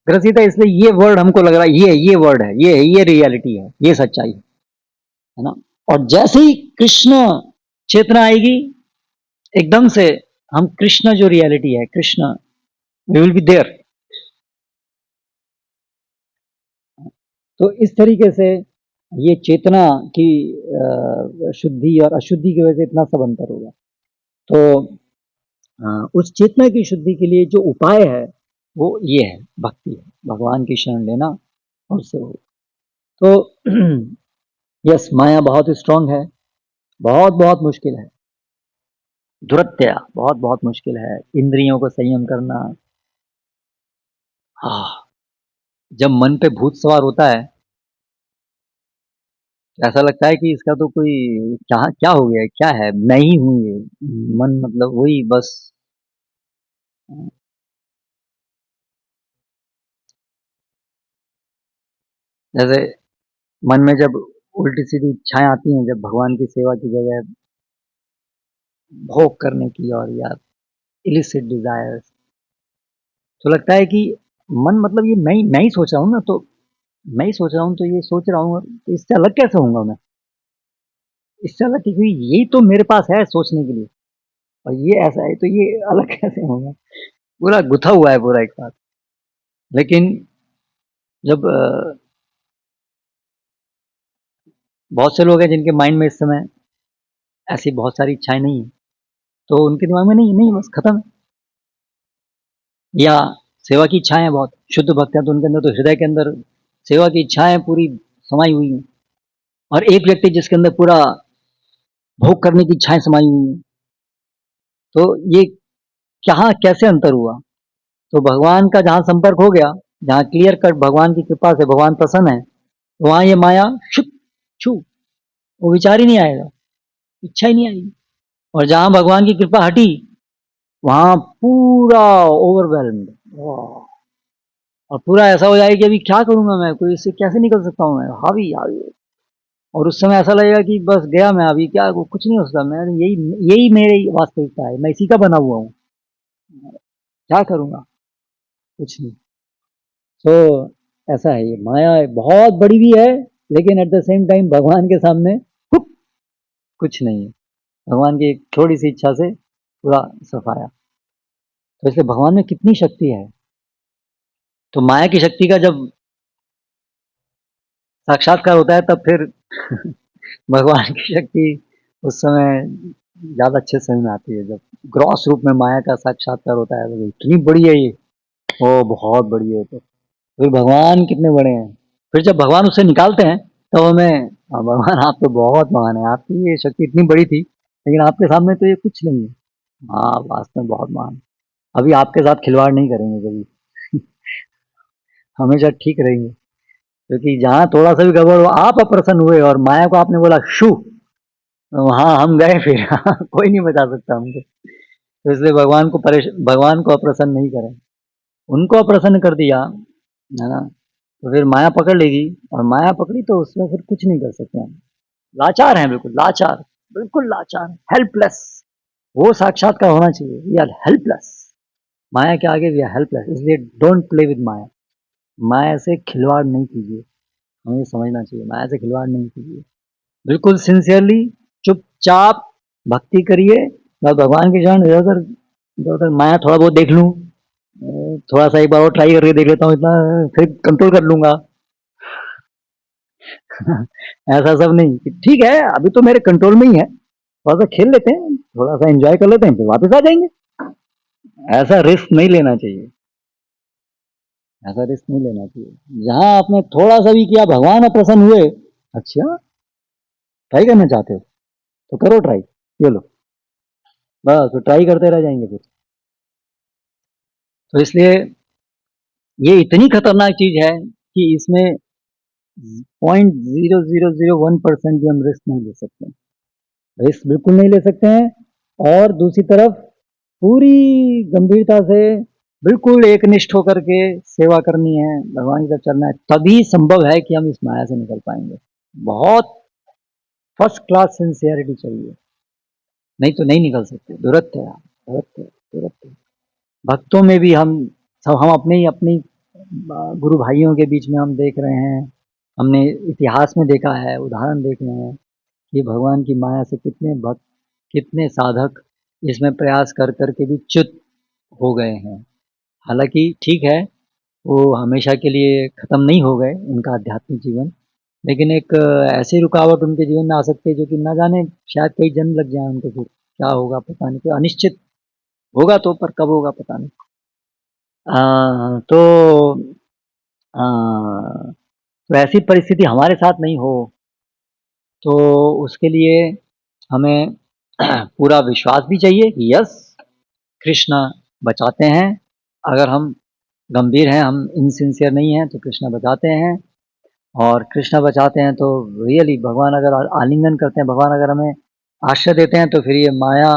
ग्रसित है, इसलिए ये वर्ड हमको लग रहा है ये वर्ड है, ये रियलिटी है, ये सच्चाई है ना। और जैसे ही कृष्ण चेतना आएगी एकदम से हम कृष्ण जो रियलिटी है, Krishna we will be there. तो इस तरीके से ये चेतना की शुद्धि और अशुद्धि की वजह से इतना सब अंतर होगा। तो उस चेतना की शुद्धि के लिए जो उपाय है वो ये है, भक्ति है, भगवान की शरण लेना और उससे हो। तो यस, माया बहुत स्ट्रांग है, बहुत बहुत मुश्किल है, दुरत्या बहुत बहुत मुश्किल है, इंद्रियों को संयम करना। हाँ, जब मन पे भूत सवार होता है तो ऐसा लगता है कि इसका तो कोई क्या क्या हो गया है, क्या है, मैं ही हूँ ये मन, मतलब वही बस। जैसे मन में जब उल्टी सीधी इच्छाएं आती हैं, जब भगवान की सेवा की जगह भोग करने की और या इलिसिट डिजायर्स, तो लगता है कि मन, मतलब ये मैं ही सोच रहा हूँ ना, तो मैं ही सोच रहा हूँ, तो ये सोच रहा हूँ, तो इससे अलग कैसे होऊंगा मैं, इससे अलग, क्योंकि यही तो मेरे पास है सोचने के लिए, और ये ऐसा है तो ये अलग कैसे होगा। पूरा गुथा हुआ है पूरा एक साथ। लेकिन जब बहुत से लोग हैं जिनके माइंड में इस समय ऐसी बहुत सारी इच्छाएं नहीं है, तो उनके दिमाग में नहीं नहीं बस खत्म। या सेवा की इच्छाएं बहुत शुद्ध भक्त हैं, तो उनके अंदर तो हृदय के अंदर सेवा की इच्छाएं पूरी समाई हुई हैं। और एक व्यक्ति जिसके अंदर पूरा भोग करने की इच्छाएं समाई हुई हैं, तो ये क्या कैसे अंतर हुआ। तो भगवान का जहां संपर्क हो गया, जहां क्लियर कट भगवान की कृपा से भगवान प्रसन्न है, तो वहां ये माया शुक छू, वो विचार ही नहीं आएगा, इच्छा ही नहीं आएगी। और जहां भगवान की कृपा हटी, वहां पूरा ओवरवेल्म्ड, और पूरा ऐसा हो जाएगा कि अभी क्या करूंगा मैं, कोई इससे कैसे निकल सकता हूँ मैं, हावी हावी। और उस समय ऐसा लगेगा कि बस गया मैं, अभी क्या कुछ नहीं हो सकता, मैं यही यही मेरी वास्तविकता है, मैं इसी का बना हुआ हूँ, क्या करूंगा, कुछ नहीं। तो ऐसा है, ये माया बहुत बड़ी भी है, लेकिन एट द सेम टाइम भगवान के सामने कुछ कुछ नहीं है, भगवान की एक थोड़ी सी इच्छा से पूरा सफाया। तो इसलिए भगवान में कितनी शक्ति है। तो माया की शक्ति का जब साक्षात्कार होता है तब फिर भगवान की शक्ति उस समय ज्यादा अच्छे समझ में आती है, जब ग्रॉस रूप में माया का साक्षात्कार होता है, तो इतनी बड़ी है ये, ओ बहुत बड़ी है। तो फिर भगवान कितने बड़े हैं, फिर जब भगवान उसे निकालते हैं तब हमें, हाँ, भगवान आप तो बहुत महान है, आपकी ये शक्ति इतनी बड़ी थी, लेकिन आपके सामने तो ये कुछ नहीं है। हाँ, वास्तव में बहुत महान। अभी आपके साथ खिलवाड़ नहीं करेंगे कभी, हमेशा ठीक रहेंगे। क्योंकि जहाँ थोड़ा सा भी गड़बड़ हुआ, आप अप्रसन्न हुए और माया को आपने बोला शू, तो वहाँ हम गए फिर कोई नहीं बचा सकता हमको। तो इसलिए भगवान को अप्रसन्न नहीं करें। उनको अप्रसन्न कर दिया, है ना, तो फिर माया पकड़ लेगी, और माया पकड़ी तो उसमें फिर कुछ नहीं कर सकते हम। लाचार हैं, बिल्कुल लाचार, बिल्कुल लाचार, हेल्पलेस। वो साक्षात्कार होना चाहिए, वी आर हेल्पलेस। माया के आगे वी आर हेल्पलेस, इसलिए डोंट प्ले विद माया। माया से खिलवाड़ नहीं कीजिए, हमें ये समझना चाहिए, माया से खिलवाड़ नहीं कीजिए। बिल्कुल सिंसियरली, चुपचाप भक्ति करिए, मैं भगवान के चरण इधर उधर उधर माया थोड़ा बहुत देख लूँ, थोड़ा सा एक बार और ट्राई करके देख लेता हूँ, इतना फिर कंट्रोल कर लूंगा। ऐसा सब नहीं कि ठीक है अभी तो मेरे कंट्रोल में ही है, थोड़ा सा खेल लेते हैं, थोड़ा सा एंजॉय कर लेते हैं, फिर वापस आ जाएंगे। ऐसा रिस्क नहीं लेना चाहिए, ऐसा रिस्क नहीं लेना चाहिए। जहां आपने थोड़ा सा भी किया, भगवान अप्रसन्न हुए, अच्छा ट्राई करना चाहते हो तो करो ट्राई, ये लो, बस तो ट्राई करते रह जाएंगे फिर। तो इसलिए ये इतनी खतरनाक चीज है कि इसमें 0.0001% भी हम रिस्क नहीं ले सकते, रिस्क बिल्कुल नहीं ले सकते हैं। और दूसरी तरफ पूरी गंभीरता से बिल्कुल एकनिष्ठ होकर के सेवा करनी है, भगवान की तरफ चलना है, तभी संभव है कि हम इस माया से निकल पाएंगे। बहुत फर्स्ट क्लास सिंसियरिटी चाहिए, नहीं तो नहीं निकल सकते। दुरत्त है यार, दुरत्त है, दुरत्त है। भक्तों में भी हम सब, हम अपने ही अपनी गुरु भाइयों के बीच में हम देख रहे हैं, हमने इतिहास में देखा है, उदाहरण देख रहे हैं कि भगवान की माया से कितने भक्त, कितने साधक इसमें प्रयास कर कर के भी च्युत हो गए हैं। हालांकि ठीक है, वो हमेशा के लिए खत्म नहीं हो गए उनका आध्यात्मिक जीवन, लेकिन एक ऐसी रुकावट उनके जीवन में आ सकती है जो कि ना जाने शायद कई जन्म लग जाए उनको, फिर क्या होगा पता नहीं, कोई अनिश्चित होगा तो, पर कब होगा पता नहीं। तो तो ऐसी परिस्थिति हमारे साथ नहीं हो, तो उसके लिए हमें पूरा विश्वास भी चाहिए कि यस, कृष्ण बचाते हैं। अगर हम गंभीर हैं, हम इनसिंसियर नहीं हैं, तो कृष्ण बचाते हैं। और कृष्ण बचाते हैं तो रियली भगवान अगर आलिंगन करते हैं, भगवान अगर हमें आश्रय देते हैं, तो फिर ये माया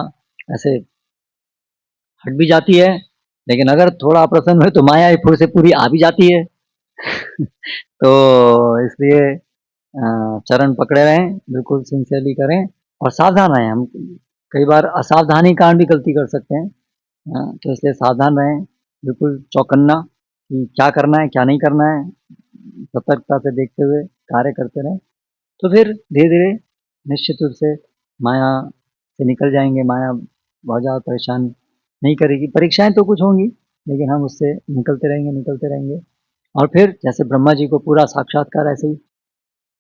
ऐसे हट भी जाती है। लेकिन अगर थोड़ा अप्रसन्न हुए तो माया फिर से पूरी आ भी जाती है। तो इसलिए चरण पकड़े रहें, बिल्कुल सिंसियरली करें, और सावधान रहें। हम कई बार असावधानी कारण भी गलती कर सकते हैं, तो इसलिए सावधान रहें, बिल्कुल चौकन्ना कि क्या करना है क्या नहीं करना है, सतर्कता से देखते हुए कार्य करते रहें। तो फिर धीरे धीरे निश्चित रूप से माया से निकल जाएंगे, माया बहुत ज़्यादा परेशान नहीं करेगी। परीक्षाएं तो कुछ होंगी, लेकिन हम उससे निकलते रहेंगे, निकलते रहेंगे। और फिर जैसे ब्रह्मा जी को पूरा साक्षात्कार, ऐसे ही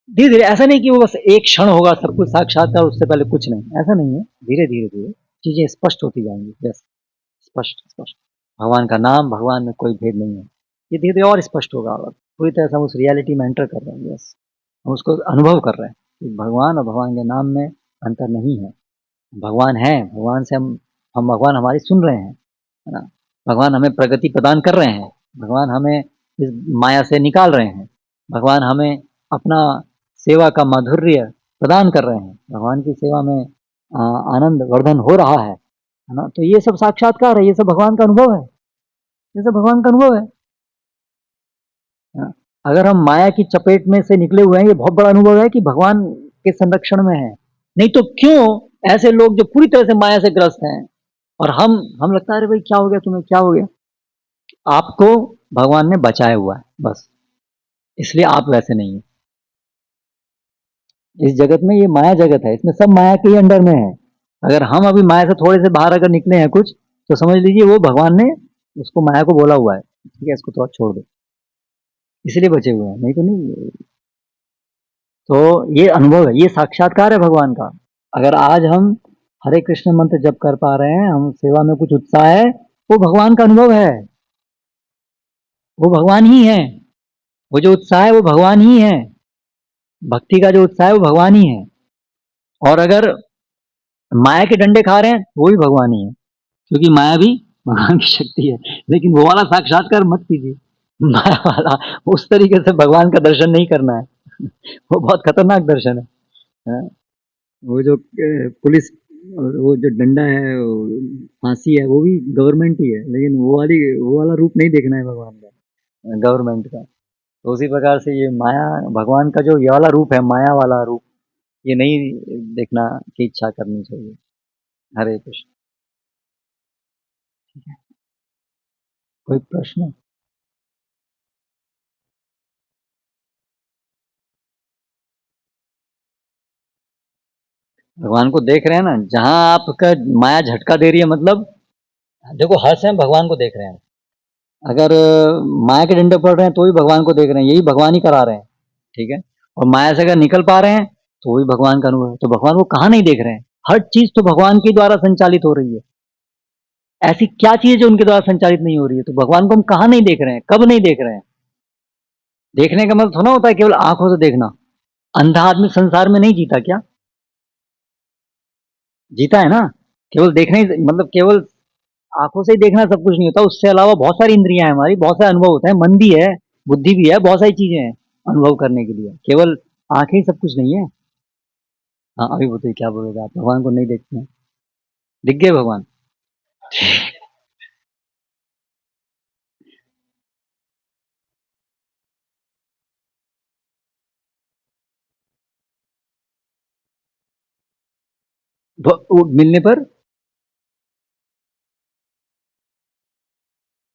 धीरे धीरे, ऐसा नहीं कि वो बस एक क्षण होगा सब कुछ साक्षात्कार, उससे पहले कुछ नहीं, ऐसा नहीं है। धीरे धीरे धीरे चीजें स्पष्ट होती जाएंगी, यस, स्पष्ट स्पष्ट। भगवान का नाम, भगवान में कोई भेद नहीं है, ये धीरे धीरे और स्पष्ट होगा, और पूरी तरह से हम उस रियलिटी में एंटर कर रहे हैं, यस, हम उसको अनुभव कर रहे हैं कि भगवान और भगवान के नाम में अंतर नहीं है। भगवान है, भगवान से हम भगवान हमारी सुन रहे हैं, है ना, भगवान हमें प्रगति प्रदान कर रहे हैं, भगवान हमें इस माया से निकाल रहे हैं, भगवान हमें अपना सेवा का माधुर्य प्रदान कर रहे हैं, भगवान की सेवा में आनंद वर्धन हो रहा है ना। तो ये सब साक्षात्कार है, ये सब भगवान का अनुभव है, ये सब भगवान का अनुभव है। हाँ, अगर हम माया की चपेट में से निकले हुए हैं, ये बहुत बड़ा अनुभव है कि भगवान के संरक्षण में है। नहीं तो क्यों ऐसे लोग जो पूरी तरह से माया से ग्रस्त हैं, और हम लगता है अरे भाई क्या हो गया तुम्हें, क्या हो गया, आपको भगवान ने बचाया हुआ है बस, इसलिए आप वैसे नहीं है। इस जगत में, ये माया जगत है, इसमें सब माया के ही अंडर में है। अगर हम अभी माया से थोड़े से बाहर अगर निकले हैं कुछ, तो समझ लीजिए वो भगवान ने उसको, माया को बोला हुआ है, ठीक है इसको थोड़ा छोड़ दो, इसलिए बचे हुए हैं, नहीं तो नहीं। तो ये अनुभव है, ये साक्षात्कार है भगवान का। अगर आज हम हरे कृष्ण मंत्र जप कर पा रहे हैं, हम सेवा में कुछ उत्साह है, वो भगवान का अनुभव है, वो भगवान ही है। वो जो उत्साह है वो भगवान ही है, भक्ति का जो उत्साह है वो भगवान ही है। और अगर माया के डंडे खा रहे हैं वो भी भगवान ही है, क्योंकि माया भी भगवान की शक्ति है। लेकिन वो वाला साक्षात्कार मत कीजिए, माया वाला, उस तरीके से भगवान का दर्शन नहीं करना है। वो बहुत खतरनाक दर्शन है। वो जो पुलिस और वो जो डंडा है, वो फांसी है, वो भी गवर्नमेंट ही है, लेकिन वो वाला रूप नहीं देखना है भगवान का, गवर्नमेंट का। तो उसी प्रकार से ये माया, भगवान का जो ये वाला रूप है, माया वाला रूप, ये नहीं देखना की इच्छा करनी चाहिए। हरे कृष्ण। कोई प्रश्न? भगवान को देख रहे हैं ना, जहां आपका माया झटका दे रही है, मतलब देखो हर समय भगवान को देख रहे हैं। अगर माया के डंडे पड़ रहे हैं तो भी भगवान को देख रहे हैं, यही भगवान ही करा रहे हैं। ठीक है। और माया से अगर निकल पा रहे हैं तो वही भगवान का अनुभव है। तो भगवान को कहाँ नहीं देख रहे हैं? हर चीज तो भगवान के द्वारा संचालित हो रही है। ऐसी क्या चीज है जो उनके द्वारा संचालित नहीं हो रही है? तो भगवान को हम कहाँ नहीं देख रहे हैं, कब नहीं देख रहे हैं? देखने का मतलब थोड़ा होता है केवल आंखों से देखना। अंधा आदमी संसार में नहीं जीता क्या? जीता है ना। केवल देखना ही, मतलब केवल आंखों से ही देखना सब कुछ नहीं होता, उससे अलावा बहुत सारी इंद्रियां हैं हमारी, बहुत सारे अनुभव होते हैं, मन भी है, बुद्धि भी है, बहुत सारी चीजें हैं अनुभव करने के लिए। केवल आंखें ही सब कुछ नहीं है। हाँ, अभी बताइए क्या बोलोगे आप? भगवान को नहीं देखते हैं? दिख गए भगवान? वो मिलने पर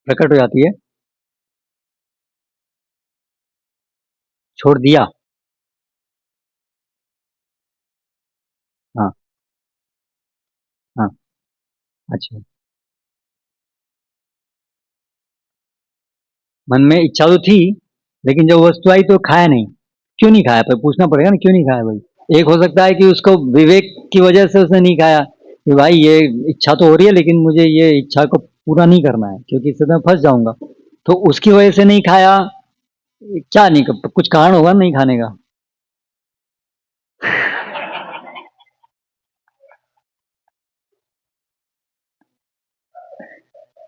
प्रकट हो जाती है। छोड़ दिया। हाँ। हाँ। अच्छा। मन में इच्छा तो थी, लेकिन जब वस्तु आई तो खाया नहीं। क्यों नहीं खाया? पर पूछना पड़ेगा ना, क्यों नहीं खाया भाई? एक हो सकता है कि उसको विवेक की वजह से उसने नहीं खाया, कि भाई ये इच्छा तो हो रही है लेकिन मुझे ये इच्छा को पूरा नहीं करना है, क्योंकि इससे तो मैं फंस जाऊंगा। तो उसकी वजह से नहीं खाया। क्या नहीं, कुछ कारण होगा नहीं खाने का।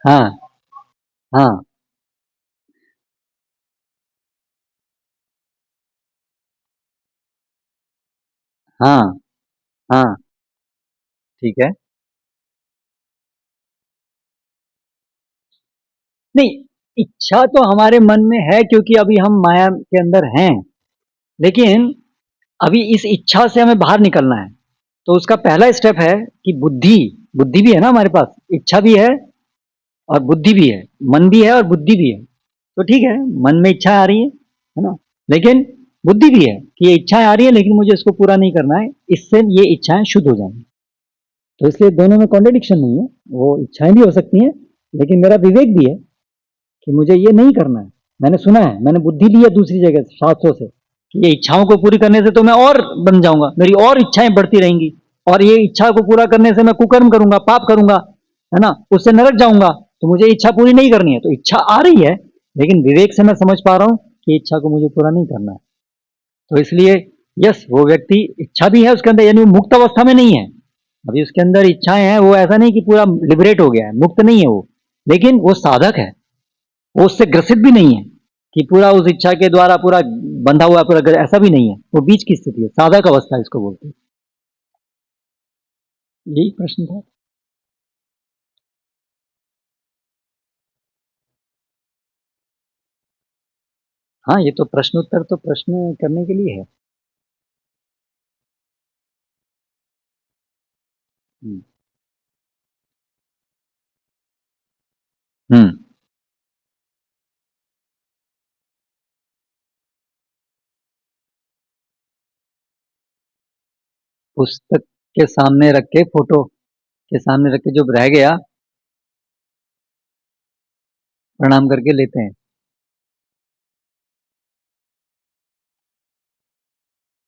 हाँ। हाँ। हाँ। हाँ। ठीक है। नहीं, इच्छा तो हमारे मन में है क्योंकि अभी हम माया के अंदर हैं। लेकिन अभी इस इच्छा से हमें बाहर निकलना है। तो उसका पहला स्टेप है कि बुद्धि, बुद्धि भी है ना हमारे पास, इच्छा भी है और बुद्धि भी है। मन भी है और बुद्धि भी है। तो ठीक है, मन में इच्छा आ रही है ना, लेकिन बुद्धि भी है कि ये इच्छाएं आ रही है लेकिन मुझे इसको पूरा नहीं करना है, इससे ये इच्छाएं शुद्ध हो जाएंगी। तो इसलिए दोनों में कॉन्ट्रडिक्शन नहीं है। वो इच्छाएं भी हो सकती हैं, लेकिन मेरा विवेक भी है कि मुझे ये नहीं करना है। मैंने सुना है, मैंने बुद्धि ली है दूसरी जगह से, शास्त्रों से, कि ये इच्छाओं को पूरी करने से तो मैं और बन जाऊंगा, मेरी और इच्छाएं बढ़ती रहेंगी, और ये इच्छा को पूरा करने से मैं कुकर्म करूंगा, पाप करूंगा, है ना, उससे नरक जाऊंगा। तो मुझे इच्छा पूरी नहीं करनी है। तो इच्छा आ रही है, लेकिन विवेक से मैं समझ पा रहा हूँ कि इच्छा को मुझे पूरा नहीं करना है। तो इसलिए यस, वो व्यक्ति इच्छा भी है उसके अंदर, यानी वो मुक्त अवस्था में नहीं है। अभी उसके अंदर इच्छाएं हैं, वो ऐसा नहीं कि पूरा लिबरेट हो गया है, मुक्त नहीं है वो, लेकिन वो साधक है। वो उससे ग्रसित भी नहीं है कि पूरा उस इच्छा के द्वारा पूरा बंधा हुआ है, पूरा ऐसा भी नहीं है। वो बीच की स्थिति है, साधक अवस्था इसको बोलते हैं। यही प्रश्न था। हाँ, ये तो प्रश्न उत्तर तो प्रश्न करने के लिए है। हम्म। हम्म। पुस्तक के सामने रख के, फोटो के सामने रख के जो रह गया, प्रणाम करके लेते हैं।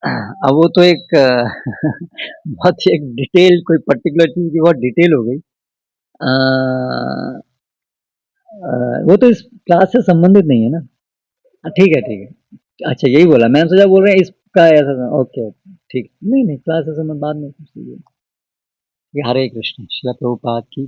अब वो तो एक बहुत ही एक डिटेल, कोई पर्टिकुलर चीज की बहुत डिटेल हो गई। अ, वो तो इस क्लास से संबंधित नहीं है ना। ठीक है, ठीक है। अच्छा, यही बोला, मैंने सोचा बोल रहे हैं इसका ऐसा। ओके, ओके, ठीक। नहीं, नहीं, क्लास से संबंध बाद में पूछ लीजिए। हरे कृष्ण, शिला प्रभुपाद की।